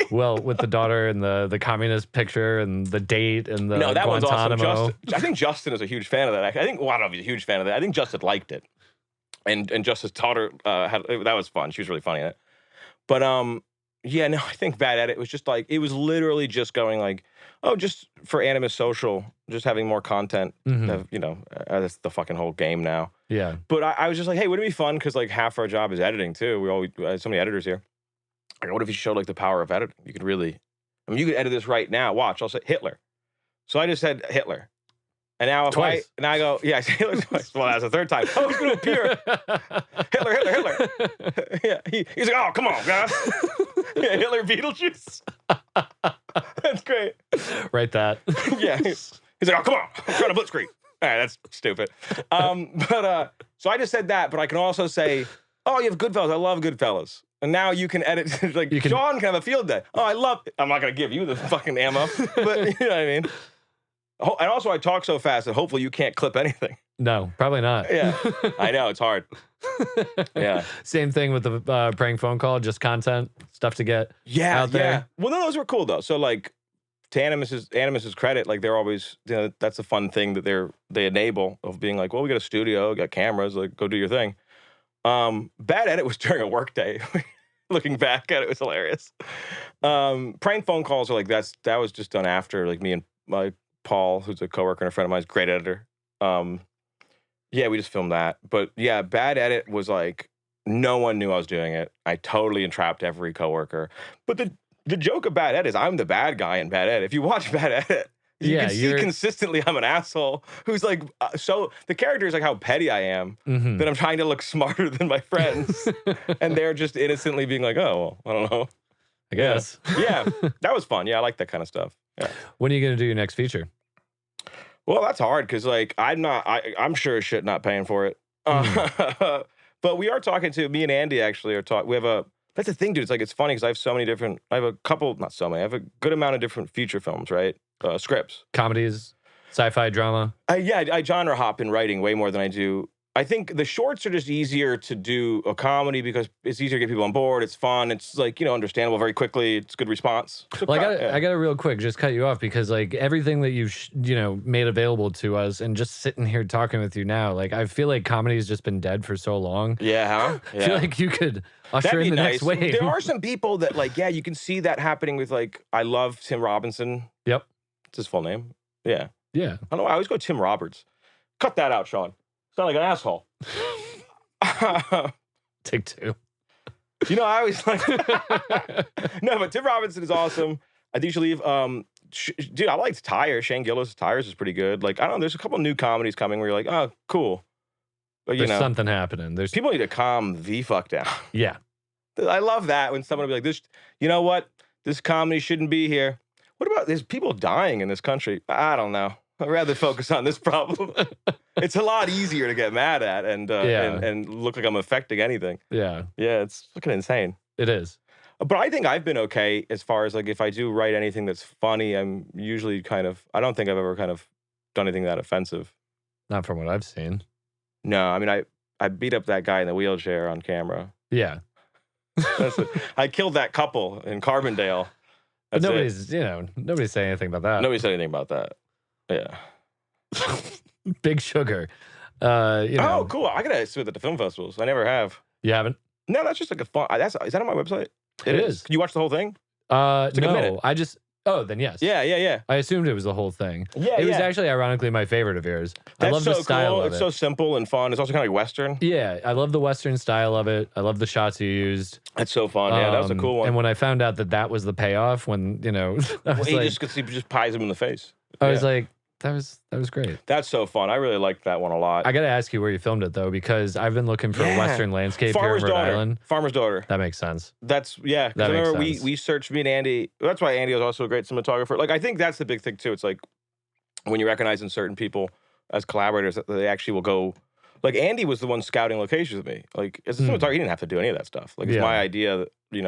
Well, with the daughter and the communist picture and the date and the no, that Guantanamo. one's awesome. I think Justin is a huge fan of that. I don't know if he's a huge fan of that. I think Justin liked it, and Justin's daughter that was fun. She was really funny in it. But yeah, no, I think bad edit was just like it was literally just going like, oh, just for Animus Social, just having more content. That's the fucking whole game now. Yeah. But I was just like, hey, wouldn't it be fun? Because like half our job is editing too. We have so many editors here. Like, what if you showed like the power of editing? You could really, you could edit this right now. Watch, I'll say Hitler. So I just said Hitler. And now if twice. I go, yeah, I say Hitler twice. Well, that's the third time. Oh, he's going to appear. Hitler. Yeah, he's like, oh, come on, guys. Yeah, Hitler Beetlejuice. That's great. Write that. Yeah. He's like, oh, come on. I'm trying to blitzkrieg. All right, that's stupid. So I just said that, but I can also say, oh, you have Goodfellas. I love Goodfellas. And now you can edit, Shawn can have a field day. Oh, I love it. I'm not going to give you the fucking ammo, but you know what I mean? And also, I talk so fast that hopefully you can't clip anything. No, probably not. Yeah, I know, it's hard. Yeah. Same thing with the prank phone call, just content, stuff to get out there. Yeah. Well, no, those were cool, though. So, like, to Animus's credit, like, they're always, that's a fun thing that they enable of being like, well, we got a studio, we got cameras, like, go do your thing. Bad edit was during a work day. Looking back at it, was hilarious. Prank phone calls are like, that was just done after, like, me and my Paul, who's a coworker and a friend of mine, is a great editor. Yeah, we just filmed that. But yeah, bad edit was like, no one knew I was doing it. I totally entrapped every coworker. But the joke of bad edit is I'm the bad guy in bad edit. If you watch bad edit, you can see consistently I'm an asshole who's like, so the character is like how petty I am, that I'm trying to look smarter than my friends. And they're just innocently being like, oh, well, I don't know. I guess. Yeah, that was fun. Yeah, I like that kind of stuff. Yeah. When are you going to do your next feature? Well, that's hard because, like, I'm sure as shit not paying for it. But we are talking to, me and Andy actually are talking. That's the thing, dude. It's like, it's funny because I have a couple, not so many, I have a good amount of different feature films, right? Scripts. Comedies, sci-fi, drama. I genre hop in writing way more than I do. I think the shorts are just easier to do a comedy because it's easier to get people on board. It's fun. It's like, understandable very quickly. It's good response. So well, I got to real quick just cut you off because like everything that you've made available to us and just sitting here talking with you now, like I feel like comedy has just been dead for so long. Yeah, huh? Yeah. I feel like you could usher in the next wave. There are some people that like, yeah, you can see that happening with like, I love Tim Robinson. Yep. It's his full name. Yeah. Yeah. I don't know. I always go Tim Roberts. Cut that out, Shawn. Sound like an asshole. Take two. I always like... No, but Tim Robinson is awesome. I think you should leave. Dude, I liked Tires. Shane Gillis' Tires is pretty good. Like, I don't know, there's a couple new comedies coming where you're like, oh, cool. But, there's something happening. People need to calm the fuck down. Yeah. I love that when someone will be like, this, you know what? This comedy shouldn't be here. What about there's people dying in this country? I don't know. I'd rather focus on this problem. It's a lot easier to get mad at and look like I'm affecting anything. Yeah. Yeah, it's fucking insane. It is. But I think I've been okay as far as like if I do write anything that's funny, I'm usually I don't think I've ever kind of done anything that offensive. Not from what I've seen. No, I mean, I beat up that guy in the wheelchair on camera. Yeah. I killed that couple in Carbondale. But nobody's saying anything about that. Nobody said anything about that. Yeah. Big Sugar. You know, Oh, cool. I gotta submit that to film festivals. I never have. you haven't? No, that's just like a fun. Is that on my website? It is. Can you watch the whole thing? No, like a minute. I just. Oh, then yes. Yeah. I assumed it was the whole thing. Yeah, it was actually ironically my favorite of yours. I That's love so the style cool. of It's it. so simple and fun. It's also kind of like Western. Yeah, I love the Western style of it. I love the shots you used. That's so fun. Yeah, that was a cool one. And when I found out that was the payoff, when I was he like, just pies him in the face. I was like, that was great. That's so fun. I really liked that one a lot. I got to ask you where you filmed it though, because I've been looking for a Western landscape here in Rhode Island. Farmer's Daughter. That makes sense. That's That I remember makes sense. we searched, me and Andy. That's why Andy was also a great cinematographer. Like I think that's the big thing too. It's like when you're recognizing certain people as collaborators, that they actually will go. Like Andy was the one scouting locations with me. Like as a cinematographer, he didn't have to do any of that stuff. Like it's my idea that he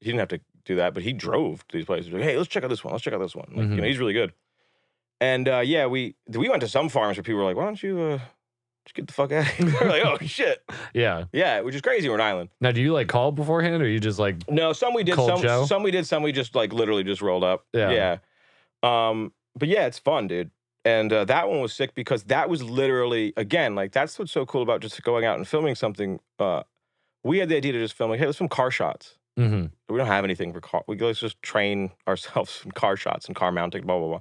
didn't have to do that, but he drove to these places. Like, hey, let's check out this one. Let's check out this one. Like, he's really good. And we went to some farms where people were like, why don't you just get the fuck out of here? We're like, oh shit. Yeah, which is crazy in Rhode Island. Now, do you like call beforehand, or you just like no? Some we did. Some we did. Some we just like literally just rolled up. Yeah. But yeah, it's fun, dude. And that one was sick because that was literally, again, like that's what's so cool about just going out and filming something. We had the idea to just film like, hey, let's film car shots. We don't have anything for car. Let's just train ourselves in car shots and car mounting, blah blah blah.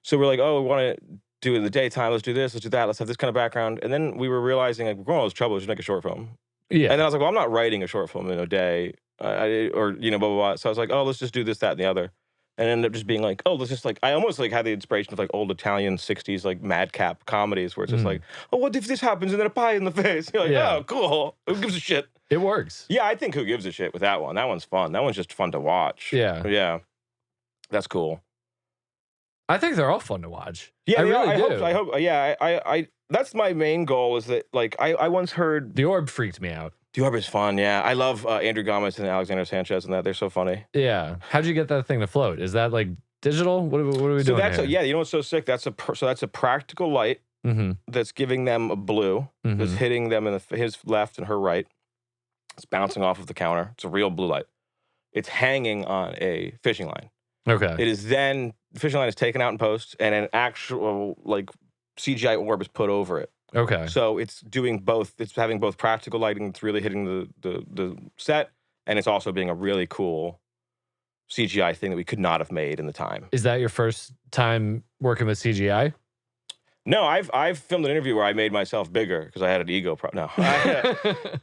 So we're like, oh, we want to do it in the daytime. Let's do this. Let's do that. Let's have this kind of background. And then we were realizing, like, we're going all this trouble. Just make a short film. Yeah. And then I was like, well, I'm not writing a short film in a day, or blah blah blah. So I was like, oh, let's just do this, that, and the other. And ended up just being like, oh, let's just like, I almost like had the inspiration of like old Italian 60s like madcap comedies where it's just like, oh, what if this happens and then a pie in the face? You're like, oh, cool. Who gives a shit? It works. Yeah, I think who gives a shit with that one? That one's fun. That one's just fun to watch. Yeah. That's cool. I think they're all fun to watch. Yeah, I really do. I hope. Yeah, I. That's my main goal. Is that like I once heard The Orb freaked me out. The Orb is fun. Yeah, I love Andrew Gomez and Alexander Sanchez and that. They're so funny. Yeah. How'd you get that thing to float? Is that like digital? What are we doing? That's here? yeah. You know what's so sick? That's a practical light that's giving them a blue that's hitting them in his left and her right. It's bouncing off of the counter. It's a real blue light. It's hanging on a fishing line. Okay. It is then the fishing line is taken out in post, and an actual like CGI orb is put over it. Okay. So it's doing both. It's having both practical lighting that's really hitting the set, and it's also being a really cool CGI thing that we could not have made in the time. Is that your first time working with CGI? No, I've filmed an interview where I made myself bigger because I had an ego problem.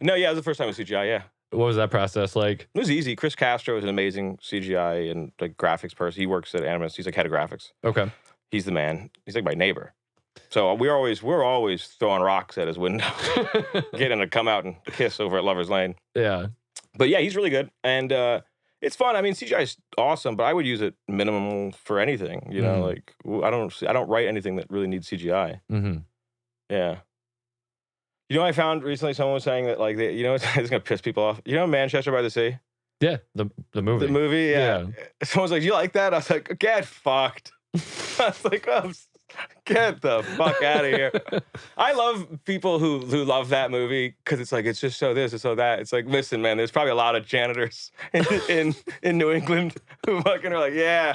No, yeah, it was the first time with CGI. Yeah. What was that process like? It was easy. Chris Castro is an amazing CGI and like graphics person. He works at Animus. He's like head of graphics. Okay. He's the man. He's like my neighbor. So we're always throwing rocks at his window, getting him to come out and kiss over at Lover's Lane. Yeah. But yeah, he's really good. And it's fun. I mean, CGI is awesome, but I would use it minimum for anything. You know, like I don't write anything that really needs CGI. Yeah. You know, I found recently someone was saying that like it's gonna piss people off. You know, Manchester by the Sea. Yeah, the movie. The movie, yeah. Someone's like, "Do you like that?" I was like, "Get fucked." I was like, "Oh, get the fuck out of here." I love people who love that movie because it's like it's just so this, it's so that. It's like, listen, man, there's probably a lot of janitors in New England who fucking are like, yeah.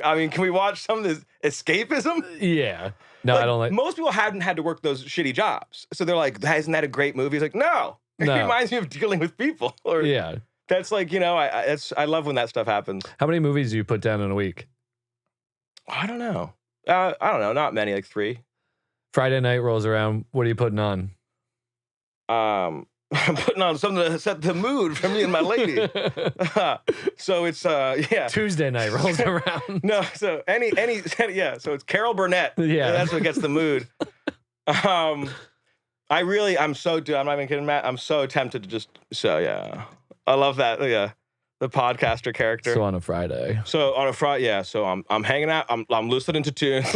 I mean, can we watch some of this escapism? Yeah. No, like, I don't like. Most people hadn't had to work those shitty jobs, so they're like, "Isn't that a great movie?" It's like, no. It reminds me of dealing with people. Or yeah. That's like, I love when that stuff happens. How many movies do you put down in a week? I don't know. Not many, like 3. Friday night rolls around. What are you putting on? I'm putting on something to set the mood for me and my lady. So it's yeah. Tuesday night rolls around. No, so yeah. So it's Carol Burnett. Yeah, that's what gets the mood. I'm so I'm not even kidding, Matt. I'm so tempted to just yeah. I love that. Yeah. The podcaster character. So on a Friday. So on a Friday, yeah. So I'm hanging out. I'm listening to tunes.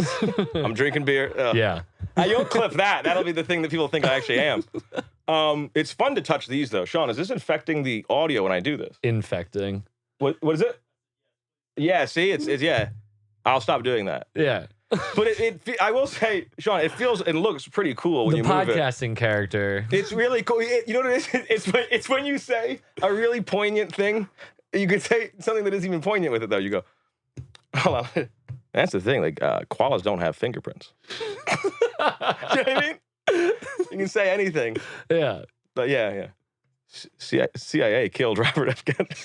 I'm drinking beer. Yeah. You'll clip that. That'll be the thing that people think I actually am. It's fun to touch these though. Shawn, is this infecting the audio when I do this? Infecting. What is it? Yeah. See, it's yeah. I'll stop doing that. Yeah. But I will say, Shawn, it feels and looks pretty cool when you move it. The podcasting character. It's really cool. You know what it is? It's when you say a really poignant thing. You could say something that isn't even poignant with it, though. You go, hold on. That's the thing. Like, koalas don't have fingerprints. You know what I mean? You can say anything. Yeah. But yeah. CIA killed Robert F. Kennedy.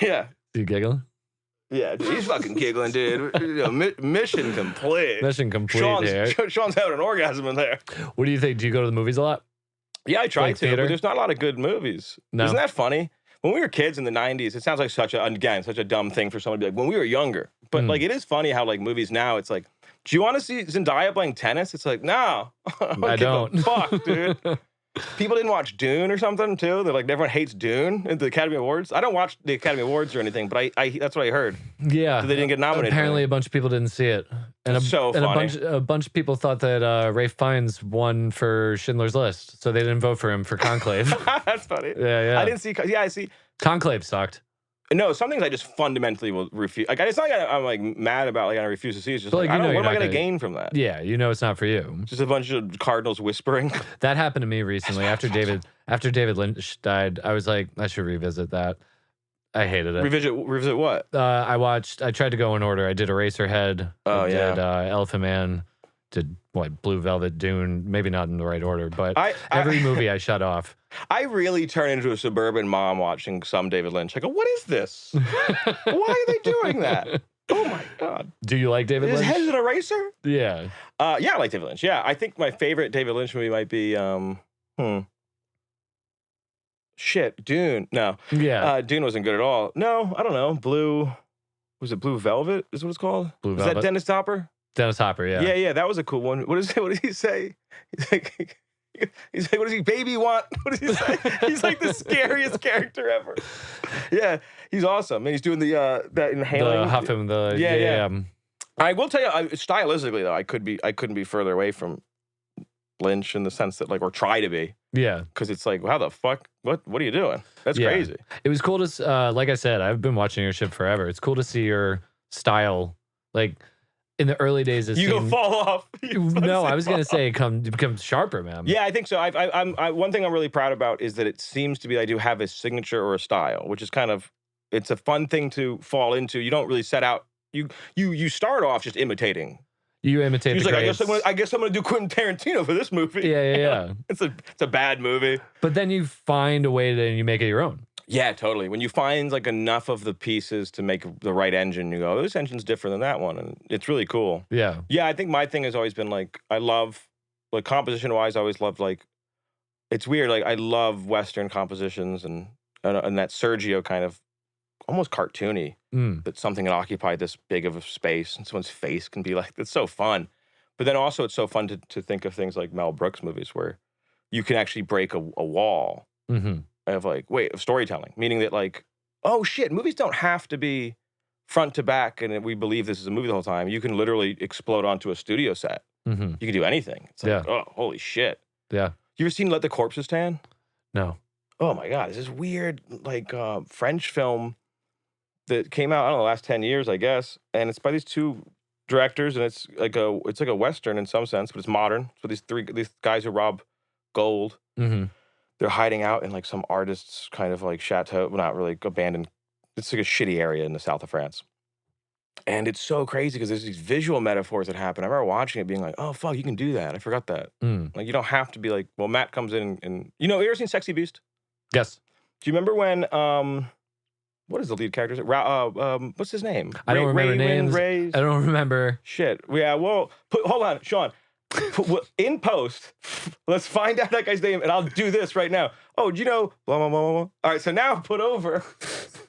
Yeah. You giggling? Yeah, he's fucking giggling, dude. Mission complete. Mission complete here. Sean's having an orgasm in there. What do you think? Do you go to the movies a lot? Yeah, I try Like to, theater? but there's not a lot of good movies. No. Isn't that funny? When we were kids in the 90s, it sounds like such a dumb thing for someone to be like, when we were younger. But like, it is funny how like movies now, it's like, do you want to see Zendaya playing tennis? It's like, no. I don't. Fuck, dude. People didn't watch Dune or something too. They're like, everyone hates Dune at the Academy Awards. I don't watch the Academy Awards or anything, but I that's what I heard. Yeah. So they didn't get nominated. Apparently, a bunch of people didn't see it, and a bunch of people thought that Ralph Fiennes won for Schindler's List, so they didn't vote for him for Conclave. That's funny. Yeah. I didn't see. Yeah, I see. Conclave sucked. No, some things I just fundamentally will refuse. Like, it's not like I'm like mad about like I refuse to see. It's just But, like, like, I don't. What am I going to gain from that? Yeah, you know it's not for you. Just a bunch of cardinals whispering. That happened to me recently after David Lynch died. I was like, I should revisit that. I hated it. Revisit what? I tried to go in order. I did Eraserhead. Oh, yeah. Did Elephant Man. Did Blue Velvet, Dune. Maybe not in the right order, but every movie I shut off. I really turn into a suburban mom watching some David Lynch. I go, what is this? Why are they doing that? Oh my God. Do you like David Lynch? His head's an eraser? Yeah. Yeah, I like David Lynch. Yeah, I think my favorite David Lynch movie might be Dune. No. Yeah. Dune wasn't good at all. No, I don't know. Was it Blue Velvet? Is what it's called? Blue Velvet. Velvet. Is that Dennis Hopper? Dennis Hopper, yeah. Yeah, that was a cool one. What did he say? He's like, what does he baby want? What does he say? He's like the scariest character ever. Yeah, he's awesome. And he's doing that inhaling. The huffing, yeah. I will tell you, stylistically though, I couldn't be further away from Lynch in the sense that or try to be. Yeah. Because it's like, how the fuck? What are you doing? That's crazy. It was cool to, like I said, I've been watching your shit forever. It's cool to see your style, like. In the early days, go fall off. No, I was gonna say become sharper, man. Yeah, I think so. One thing I'm really proud about is that it seems to be I do have a signature or a style, which is it's a fun thing to fall into. You don't really set out. You start off just imitating. You imitate. He's like, I guess I'm gonna do Quentin Tarantino for this movie. Yeah. It's a bad movie. But then you find a way and you make it your own. Yeah, totally. When you find enough of the pieces to make the right engine, you go, this engine's different than that one, and it's really cool. Yeah. Yeah, I think my thing has always been I love composition-wise. I always loved it's weird. I love Western compositions and that Sergio kind of almost cartoony. That something can occupy this big of a space and someone's face can be it's so fun. But then also it's so fun to think of things like Mel Brooks movies where you can actually break a wall. Mm-hmm. Of storytelling, meaning that oh shit, movies don't have to be front to back and we believe this is a movie the whole time. You can literally explode onto a studio set. Mm-hmm. You can do anything. It's oh, holy shit. Yeah. You ever seen Let the Corpses Tan? No. Oh my God, it's this weird French film that came out, I don't know, the last 10 years, I guess. And it's by these two directors and it's like a Western in some sense, but it's modern. So these guys who rob gold. Mm-hmm. They're hiding out in some artist's kind of chateau, well, not really abandoned. It's a shitty area in the south of France. And it's so crazy because there's these visual metaphors that happen. I remember watching it being like, oh, fuck, you can do that. I forgot that. You don't have to be well, Matt comes in and you ever seen Sexy Beast? Yes. Do you remember when, what is the lead character? What's his name? I don't remember names. I don't remember. Shit. Yeah, well, hold on, Shawn. In post, let's find out that guy's name, and I'll do this right now. Oh, do you know? Blah, blah, blah, blah. All right, so now put over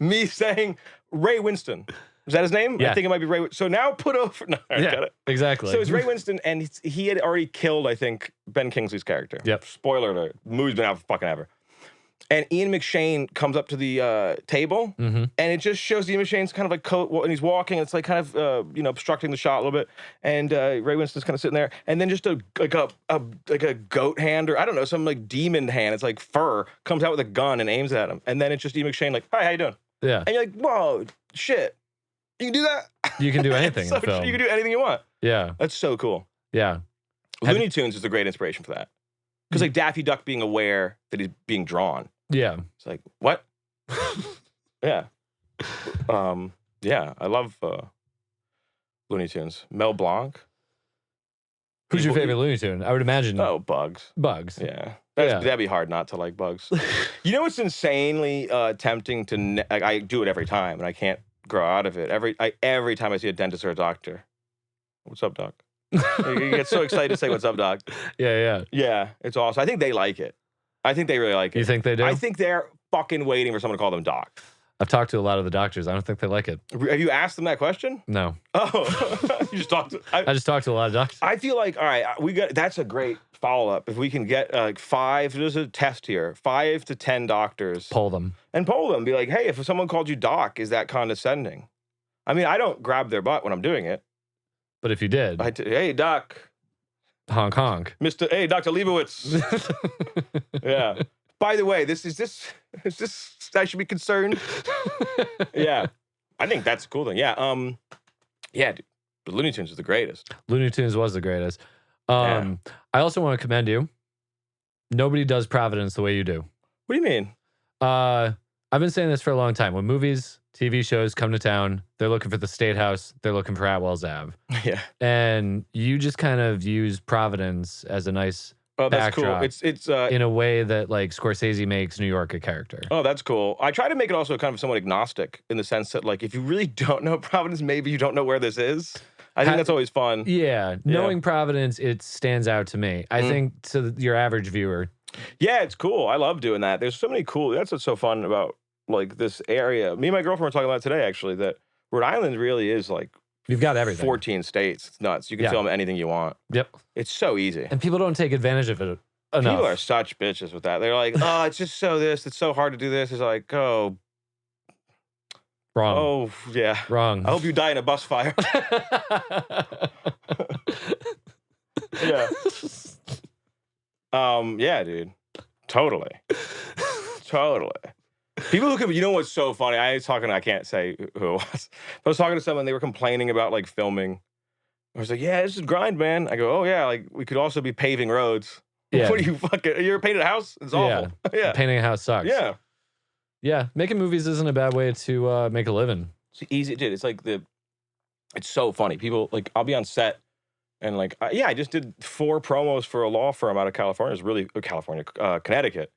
me saying Ray Winston. Is that his name? Yeah. I think it might be Ray. So now put over. No, I got it. Exactly. So it's Ray Winston, and he had already killed, I think, Ben Kingsley's character. Yep. Spoiler alert. The movie's been out for fucking ever. And Ian McShane comes up to the table, and it just shows Ian McShane's kind of coat, and he's walking. It's kind of obstructing the shot a little bit, and Ray Winston's kind of sitting there, and then just a goat hand or I don't know, some demon hand. It's fur comes out with a gun and aims at him, and then it's just Ian McShane hi, how you doing? Yeah, and you're whoa, shit, you can do that. You can do anything in film. You can do anything you want. Yeah, that's so cool. Yeah, Looney Tunes is a great inspiration for that, because Daffy Duck being aware that he's being drawn. Yeah. It's what? Yeah. Yeah, I love Looney Tunes. Mel Blanc. Who's your favorite Looney Tune? I would imagine. Oh, Bugs. Bugs. Yeah. Yeah. That'd be hard not to like Bugs. You know what's insanely tempting to... I do it every time, and I can't grow out of it. Every time I see a dentist or a doctor. What's up, doc? You get so excited to say, what's up, doc? Yeah. Yeah, it's awesome. I think they like it. I think they really like it. You think they do? I think they're fucking waiting for someone to call them doc. I've talked to a lot of the doctors. I don't think they like it. Have you asked them that question? No. Oh, you just talked to... I just talked to a lot of doctors. I feel like, all right, that's a great follow-up. If we can get there's a test here, 5 to 10 doctors. Poll them. And poll them. Be like, hey, if someone called you doc, is that condescending? I mean, I don't grab their butt when I'm doing it. But if you did. Hey, doc. Honk, honk. Hey, Dr. Leibowitz. Yeah. By the way, is this I should be concerned? Yeah. I think that's a cool thing. Yeah. Yeah, dude. The Looney Tunes is the greatest. Looney Tunes was the greatest. Yeah. I also want to commend you. Nobody does Providence the way you do. What do you mean? I've been saying this for a long time. When movies, TV shows come to town, they're looking for the State House. They're looking for Atwell's Ave. Yeah. And you just kind of use Providence as a nice that's backdrop. cool. It's in a way that like Scorsese makes New York a character. Oh, that's cool. I try to make it also kind of somewhat agnostic in the sense that like if you really don't know Providence, maybe you don't know where this is. I think that's always fun. Yeah. Knowing Providence, it stands out to me. I think to your average viewer. Yeah, it's cool. I love doing that. There's so many cool... That's what's so fun about like this area. Me and my girlfriend were talking about it today, actually, that Rhode Island really is like... You've got everything. 14 states. It's nuts. You can film anything you want. Yep. It's so easy. And people don't take advantage of it enough. People are such bitches with that. They're like, oh, it's just so this. It's so hard to do this. It's like, oh... Wrong. Oh, yeah. Wrong. I hope you die in a bus fire. Yeah. Yeah, dude. Totally. People who you know what's so funny? I can't say who it was. I was talking to someone, they were complaining about like filming. I was like, yeah, this is grind, man. I go, oh yeah, like we could also be paving roads. Yeah. What are you fucking, you ever painted a house? It's awful. Yeah. Painting a house sucks. Yeah. Yeah. Making movies isn't a bad way to make a living. It's easy, dude. It's like it's so funny. People like, I'll be on set and like, I just did 4 promos for a law firm out of California. It's really, Connecticut.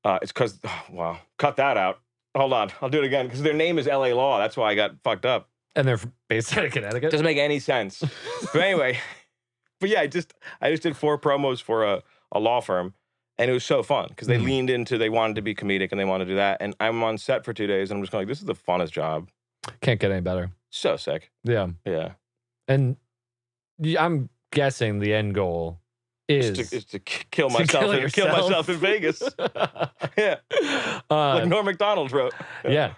It's because, wow, cut that out. Hold on, I'll do it again because their name is LA Law. That's why I got fucked up. And they're based out of Connecticut? Doesn't make any sense. But anyway, I just did 4 promos for a law firm, and it was so fun because they leaned into, they wanted to be comedic and they wanted to do that. And I'm on set for 2 days, and I'm just going like, this is the funnest job. Can't get any better. So sick. Yeah. Yeah. And I'm guessing the end goal is to kill myself in Vegas. Yeah. Like Norm Macdonald wrote. Yeah.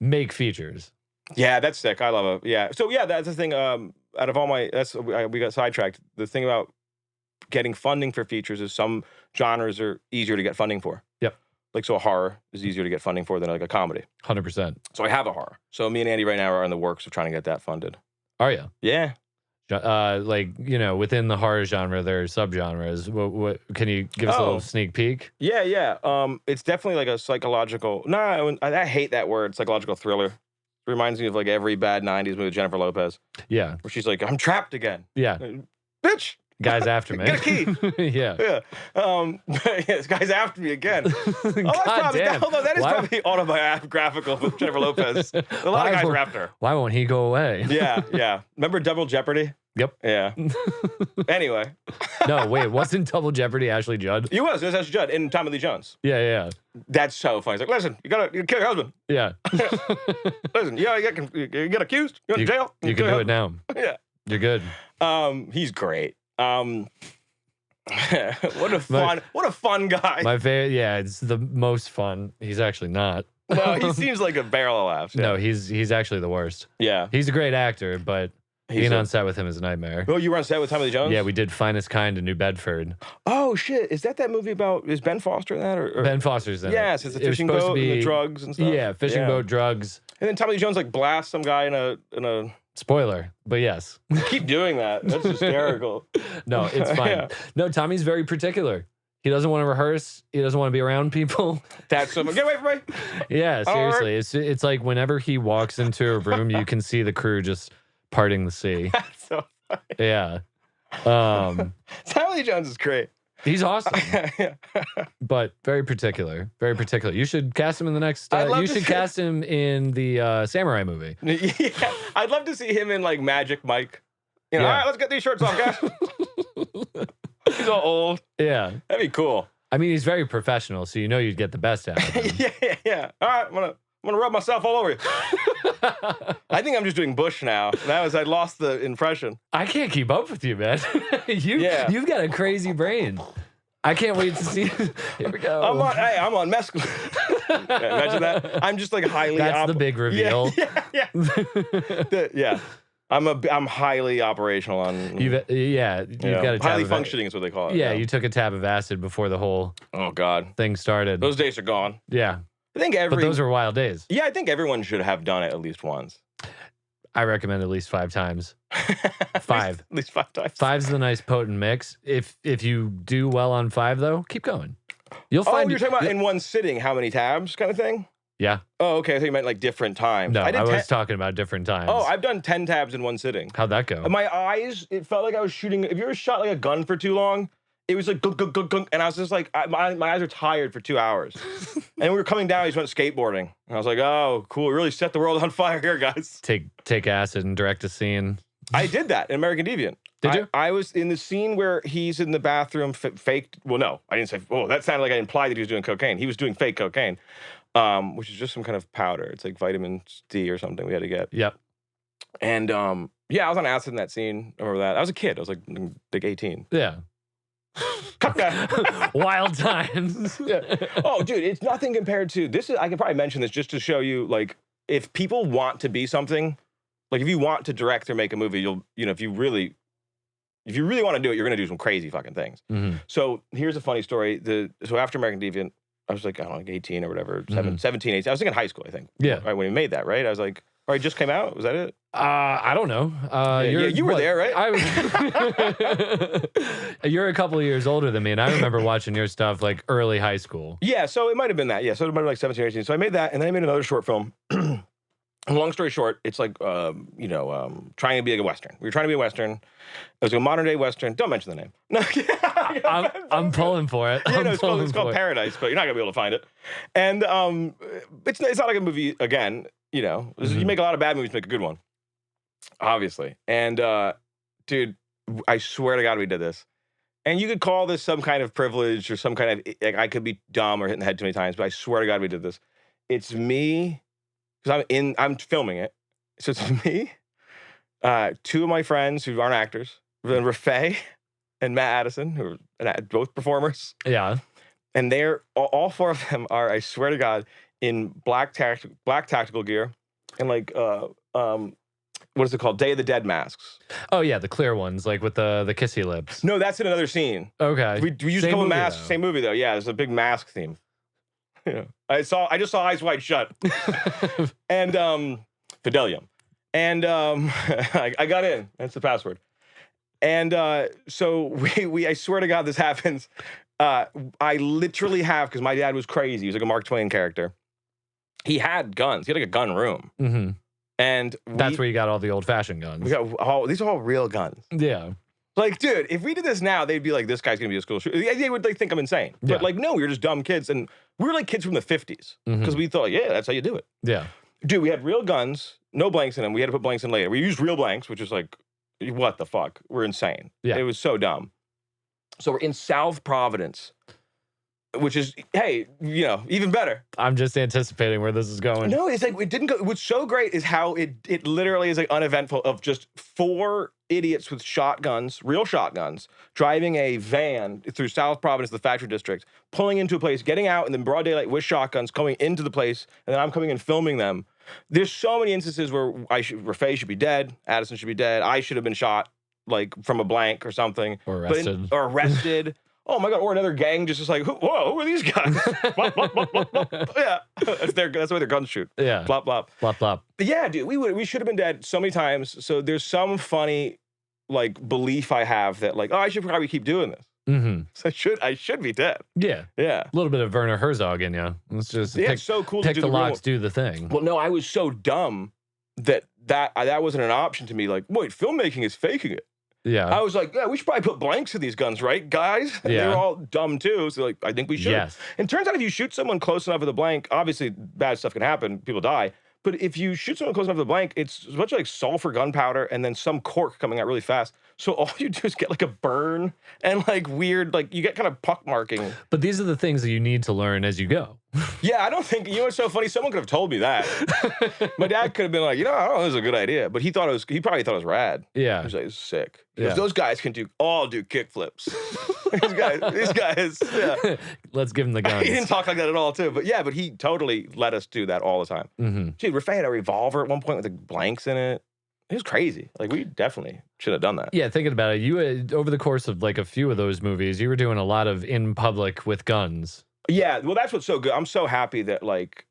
Make features. Yeah, that's sick. I love it. Yeah. So yeah, that's the thing. Out of all my, we got sidetracked. The thing about getting funding for features is some genres are easier to get funding for. Yep. Like, so a horror is easier to get funding for than like a comedy. 100%. So I have a horror. So me and Andy right now are in the works of trying to get that funded. Are you? Yeah. Like, you know, within the horror genre, there are subgenres. What can you give us a little sneak peek? Yeah. It's definitely like a psychological. No, I hate that word, psychological thriller. It reminds me of like every bad '90s movie with Jennifer Lopez. Yeah. Where she's like, I'm trapped again. Yeah. Bitch. Guy's after me. Get a key. Yeah. This guy's after me again. That is probably autobiographical with Jennifer Lopez. A lot of guys are after her. Why won't he go away? Yeah. Remember Double Jeopardy? Yep. Yeah. Anyway. No, wait, wasn't Double Jeopardy Ashley Judd? He was Ashley Judd in Tommy Lee Jones. Yeah. That's so funny. He's like, listen, you gotta kill your husband. Yeah. Listen, you get accused. You go to jail. You can do it now. Yeah. You're good. He's great. What a fun guy. My favorite, yeah, it's the most fun. He's actually not. No, he seems like a barrel of laughs. Yeah. No, he's actually the worst. Yeah. He's a great actor, but being on set with him is a nightmare. Oh, you were on set with Tommy Lee Jones? Yeah, we did Finest Kind in New Bedford. Oh, shit. Is that movie about, is Ben Foster in that? Or? Ben Foster's in it. Yes, it's the fishing boat and the drugs and stuff. Yeah, fishing boat, drugs. And then Tommy Lee Jones like blasts some guy in a... Spoiler, but yes. Keep doing that. That's hysterical. No, it's fine. Yeah. No, Tommy's very particular. He doesn't want to rehearse. He doesn't want to be around people. That's so. Get away from me. Yeah, seriously. It's like whenever he walks into a room, you can see the crew just parting the sea. That's so funny. Yeah. Tommy Lee Jones is great. He's awesome, but very particular. Very particular. You should cast him in the next. You should cast him in the Samurai movie. Yeah, I'd love to see him in like Magic Mike. You know, all right, let's get these shirts off, guys. He's all old. Yeah, that'd be cool. I mean, he's very professional, so you know you'd get the best out of him. Yeah. All right, I'm gonna rub myself all over you. I think I'm just doing Bush now. I lost the impression. I can't keep up with you, man. You've got a crazy brain. I can't wait to see. Here we go. I'm on mescaline. Imagine that. I'm just like highly. That's the big reveal. Yeah. I'm highly operational on. You've got a highly functioning is what they call it. Yeah, you took a tab of acid before the whole thing started. Those days are gone. Yeah, I think but those were wild days. Yeah, I think everyone should have done it at least once. I recommend at least 5 times. 5. At least 5 times. 5's the nice potent mix. If you do well on 5 though, keep going. You'll find. You're talking about in one sitting, how many tabs, kind of thing. Yeah. Oh, okay. I thought you meant like different times. No, I was talking about different times. Oh, I've done 10 tabs in one sitting. How'd that go? My eyes, it felt like I was shooting. Have you ever shot like a gun for too long? It was like gunk, gunk, gunk, gunk, and I was just like, my eyes are tired for 2 hours. And we were coming down, we just went skateboarding. And I was like, oh, cool. We really set the world on fire here, guys. Take acid and direct a scene. I did that in American Deviant. Did you? I was in the scene where he's in the bathroom faked. Well, no, I didn't say. Oh, that sounded like I implied that he was doing cocaine. He was doing fake cocaine, which is just some kind of powder. It's like vitamin D or something we had to get. Yep. And I was on acid in that scene. I remember that. I was a kid. I was like 18. Yeah. Cut that. Wild times. Yeah. Oh, dude, it's nothing compared to this. I can probably mention this just to show you, like, if people want to be something, like if you want to direct or make a movie, if you really want to do it, you're gonna do some crazy fucking things. Mm-hmm. So here's a funny story. So after American Deviant, I was like, I don't know, like 18 or whatever, 17, 18. I was like in high school, I think. Yeah. Right when we made that, right? I was like, all right, just came out. Was that it? I don't know. You were there, right? You're a couple of years older than me, and I remember watching your stuff like early high school. Yeah, so it might have been that. Yeah, so it might have been like 17 or 18. So I made that, and then I made another short film. Long story short, it's like, trying to be like a Western. We were trying to be a Western. It was a modern day Western. Don't mention the name. No, I'm pulling for it. Yeah, no, it's called Paradise, but you're not gonna be able to find it. And it's not like a movie again. You make a lot of bad movies, make a good one, obviously. And dude, I swear to God, we did this. And you could call this some kind of privilege or some kind of, like, I could be dumb or hitting the head too many times, but I swear to God, we did this. It's me, because I'm filming it. So it's me, 2 of my friends who aren't actors, then Rafay and Matt Addison, who are both performers. Yeah. And they're, all 4 of them are, I swear to God, in black tactical gear and like, what is it called? Day of the Dead masks. Oh yeah, the clear ones, like with the kissy lips. No, that's in another scene. Okay. We used a couple masks, same movie though. Yeah, there's a big mask theme. Yeah. I just saw Eyes Wide Shut. And Fidelium. And I got in. That's the password. And so I swear to God this happens. I literally have, because my dad was crazy. He was like a Mark Twain character. He had guns. He had like a gun room. Mm-hmm. And that's where you got all the old-fashioned guns. These are all real guns. Yeah. Like, dude, if we did this now, they'd be like, this guy's going to be a school shooter. They would like think I'm insane. But like, no, we were just dumb kids. And we were like kids from the 50s. Because we thought, yeah, that's how you do it. Yeah. Dude, we had real guns, no blanks in them. We had to put blanks in later. We used real blanks, which is like, what the fuck? We're insane. Yeah. It was so dumb. So we're in South Providence, which is, hey, even better. I'm just anticipating where this is going. No, it's like, it didn't go. What's so great is how it literally is like uneventful of just 4 idiots with shotguns, real shotguns, driving a van through South Providence, the factory district, pulling into a place, getting out in the broad daylight with shotguns, coming into the place, and then I'm coming and filming them. There's so many instances where Rafay should be dead, Addison should be dead, I should have been shot, like from a blank or something. Or arrested. Or arrested. Oh my God, or another gang just like, whoa, who are these guys? Blop, blop, blop, blop, blop. Yeah, that's the way their guns shoot. Yeah. Blop, blop. Blop, blop. But yeah, dude, we should have been dead so many times. So there's some funny, like, belief I have that, like, I should probably keep doing this. Mm-hmm. So I should be dead. Yeah. Yeah. A little bit of Werner Herzog in you. Let's just it's so cool pick to do the locks, do the thing. Well, no, I was so dumb that wasn't an option to me. Like, wait, filmmaking is faking it. Yeah. I was like, yeah, we should probably put blanks in these guns, right, guys? And they Yeah. were all dumb too. So like, I think we should. Yes. And turns out if you shoot someone close enough with a blank, obviously bad stuff can happen. People die. But if you shoot someone close enough with a blank, it's as much like sulfur gunpowder and then some cork coming out really fast. So all you do is get like a burn and like weird, like you get kind of puck marking. But these are the things that you need to learn as you go. Yeah, I don't think, you know what's so funny? Someone could have told me that. My dad could have been like, I don't know, this is a good idea. But he probably thought it was rad. Yeah. He was like, this is sick. He Yeah. goes, those guys can all do kick flips. these guys, yeah. Let's give him the guns. He didn't talk like that at all, too. But yeah, but he totally let us do that all the time. Mm-hmm. Dude, Rafe had a revolver at one point with the blanks in it. It was crazy. Like, we definitely should have done that. Yeah, thinking about it, you over the course of like a few of those movies, you were doing a lot of in public with guns. Yeah, well, that's what's so good. I'm so happy that, like,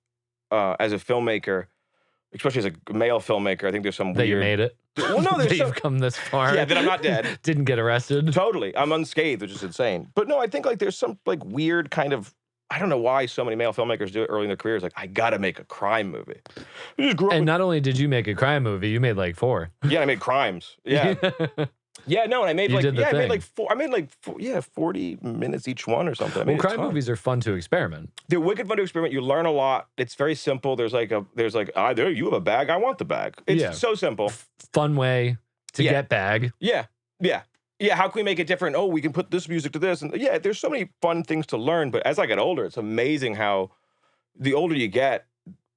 as a filmmaker, especially as a male filmmaker, I think there's some That weird... you made it. Well, no, that there's you've come this far. Yeah, that I'm not dead. Didn't get arrested. Totally. I'm unscathed, which is insane. But no, I think, like, there's some, like, weird kind of... I don't know why so many male filmmakers do it early in their careers. Like, I gotta make a crime movie. I just grew up And with- not only did you make a crime movie, you made like 4. Yeah, I made crimes. Yeah. Yeah, no, and I made You like, did the yeah, I made thing. like 4, I made like 40 minutes each one or something. I made Well, a crime ton. movies are fun to experiment. They're wicked fun to experiment. You learn a lot. It's very simple. There's like, there, you have a bag. I want the bag. It's Yeah. so simple. Fun way to Yeah. get bag. Yeah. Yeah. Yeah. How can we make it different? Oh, we can put this music to this. And yeah, there's so many fun things to learn. But as I get older, it's amazing how the older you get,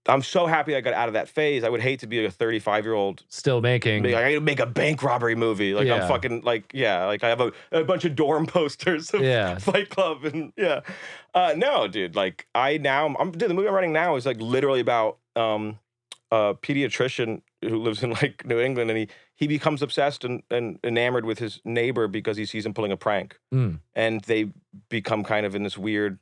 I'm so happy I got out of that phase. I would hate to be like a 35-year-old. Still making. Like, I gotta make a bank robbery movie. Like, I'm Yeah. fucking, like, yeah. Like, I have a bunch of dorm posters of Yeah. Fight Club. And yeah. No, dude. Like, dude, the movie I'm writing now is like literally about a pediatrician who lives in like New England, and he becomes obsessed and enamored with his neighbor because he sees him pulling a prank. Mm. And they become kind of in this weird,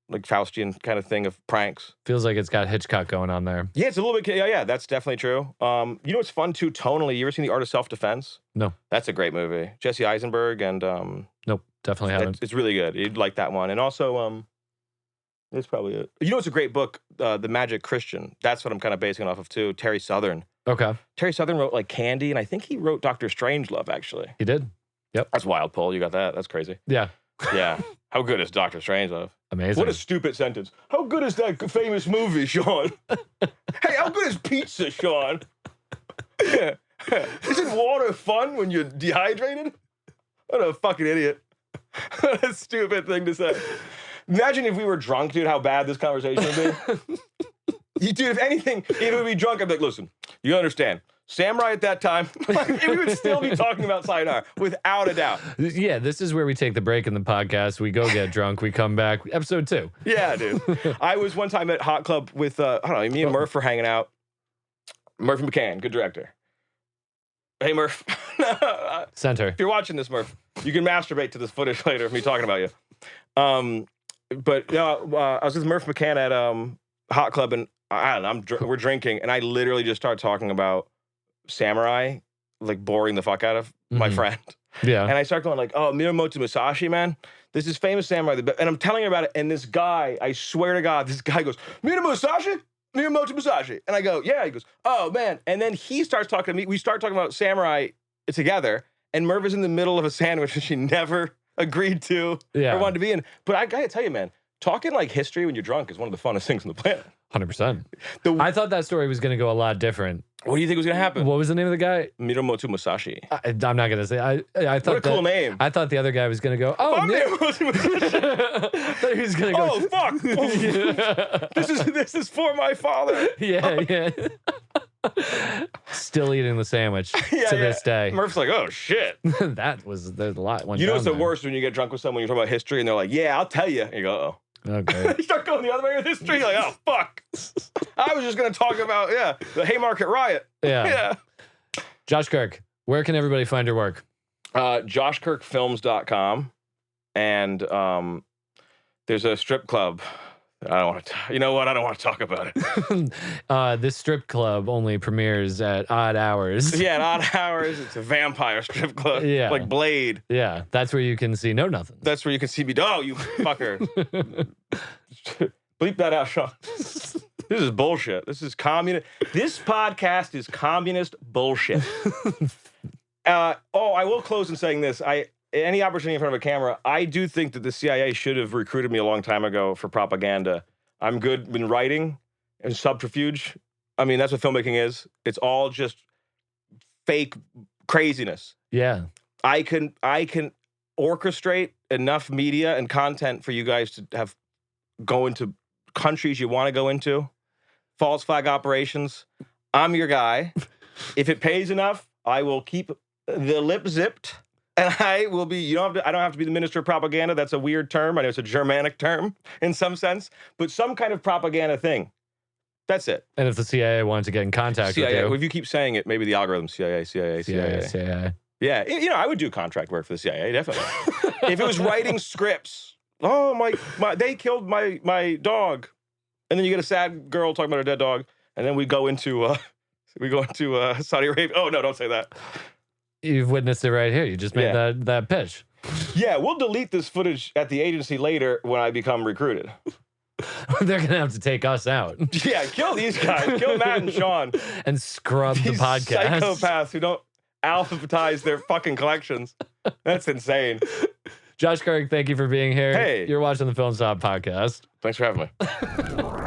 like, Faustian kind of thing of pranks. Feels like it's got Hitchcock going on there. Yeah, it's a little bit, yeah, that's definitely true. You know what's fun too, tonally? You ever seen The Art of Self-Defense? No. That's a great movie. Jesse Eisenberg, and Nope, definitely haven't. it's really good. You'd like that one. And also, it's probably it. You know what's a great book? The Magic Christian. That's what I'm kind of basing it off of too. Terry Southern. Okay, Terry Southern wrote like Candy, and I think he wrote Dr. Strangelove, actually. he did. That's wild, Paul. You got that? That's crazy. Yeah, Yeah. How good is Dr. Strangelove? amazing. What a stupid sentence. How good is that famous movie, Shawn? Hey, how good is pizza, Shawn? Yeah. Isn't water fun when you're dehydrated? What a fucking idiot. What a stupid thing to say. Imagine if we were drunk, dude, how bad this conversation would be. Dude, if anything, if we would be drunk, I'd be like, listen, you understand. Samurai at that time, we would still be talking about sayonara, without a doubt. Yeah, this is where we take the break in the podcast. We go get drunk. We come back. Episode 2. Yeah, dude. I was one time at Hot Club with, I don't know, me and Murph were hanging out. Murphy McCann, good director. Hey, Murph. Center. If you're watching this, Murph, you can masturbate to this footage later of me talking about you. But I was with Murph McCann at Hot Club, and I don't know, we're drinking, and I literally just start talking about Samurai, like boring the fuck out of my friend. Yeah. And I start going like, oh, Miyamoto Musashi, man. This is famous samurai. And I'm telling her about it, and this guy, I swear to God, this guy goes, Miyamoto Musashi. And I go, yeah. He goes, oh, man. And then he starts talking to me. We start talking about samurai together, and Merv is in the middle of a sandwich that she never agreed to or wanted to be in. But I gotta tell you, man, talking like history when you're drunk is one of the funnest things on the planet. 100%. I thought that story was going to go a lot different. What do you think was going to happen? What was the name of the guy? Miyamoto Musashi. I'm not going to say. I thought What a cool name. I thought the other guy was going to go, oh, Miyamoto Musashi. I thought he was going to go, Oh, fuck. This is for my father. yeah. Still eating the sandwich to this day. Murph's like, oh, shit. There's a lot. You know what's the worst when you get drunk with someone, you're talking about history, and they're like, yeah, I'll tell you. And you go, oh. Okay. You start going the other way with history. You're like, oh, fuck. I was just going to talk about, the Haymarket riot. Yeah. Josh Kirk, where can everybody find your work? JoshKirkFilms.com. And there's a strip club. I don't want to. You know what? I don't want to talk about it. This strip club only premieres at odd hours. Yeah, at odd hours. It's a vampire strip club. Yeah. Like Blade. Yeah, that's where you can see no nothing. That's where you can see me. Oh, you fucker. Bleep that out, Shawn. This is bullshit. This is communist. This podcast is communist bullshit. I will close in saying this. Any opportunity in front of a camera, I do think that the CIA should have recruited me a long time ago for propaganda. I'm good in writing and subterfuge. I mean, that's what filmmaking is. It's all just fake craziness. Yeah. I can orchestrate enough media and content for you guys to have go into countries you want to go into. False flag operations. I'm your guy. If it pays enough, I will keep the lip zipped. And I will be, I don't have to be the minister of propaganda. That's a weird term. I know it's a Germanic term in some sense, but some kind of propaganda thing. That's it. And if the CIA wanted to get in contact with you. If you keep saying it, maybe the algorithm, CIA. Yeah, I would do contract work for the CIA, definitely. If it was writing scripts, they killed my dog. And then you get a sad girl talking about her dead dog. And then we go into Saudi Arabia. Oh, no, don't say that. You've witnessed it right here. You just made that pitch. Yeah, we'll delete this footage at the agency later when I become recruited. They're going to have to take us out. Yeah, kill these guys. Kill Matt and Shawn. And scrub the podcast. Psychopaths who don't alphabetize their fucking collections. That's insane. Josh Kirk, thank you for being here. Hey. You're watching the Film Stop podcast. Thanks for having me.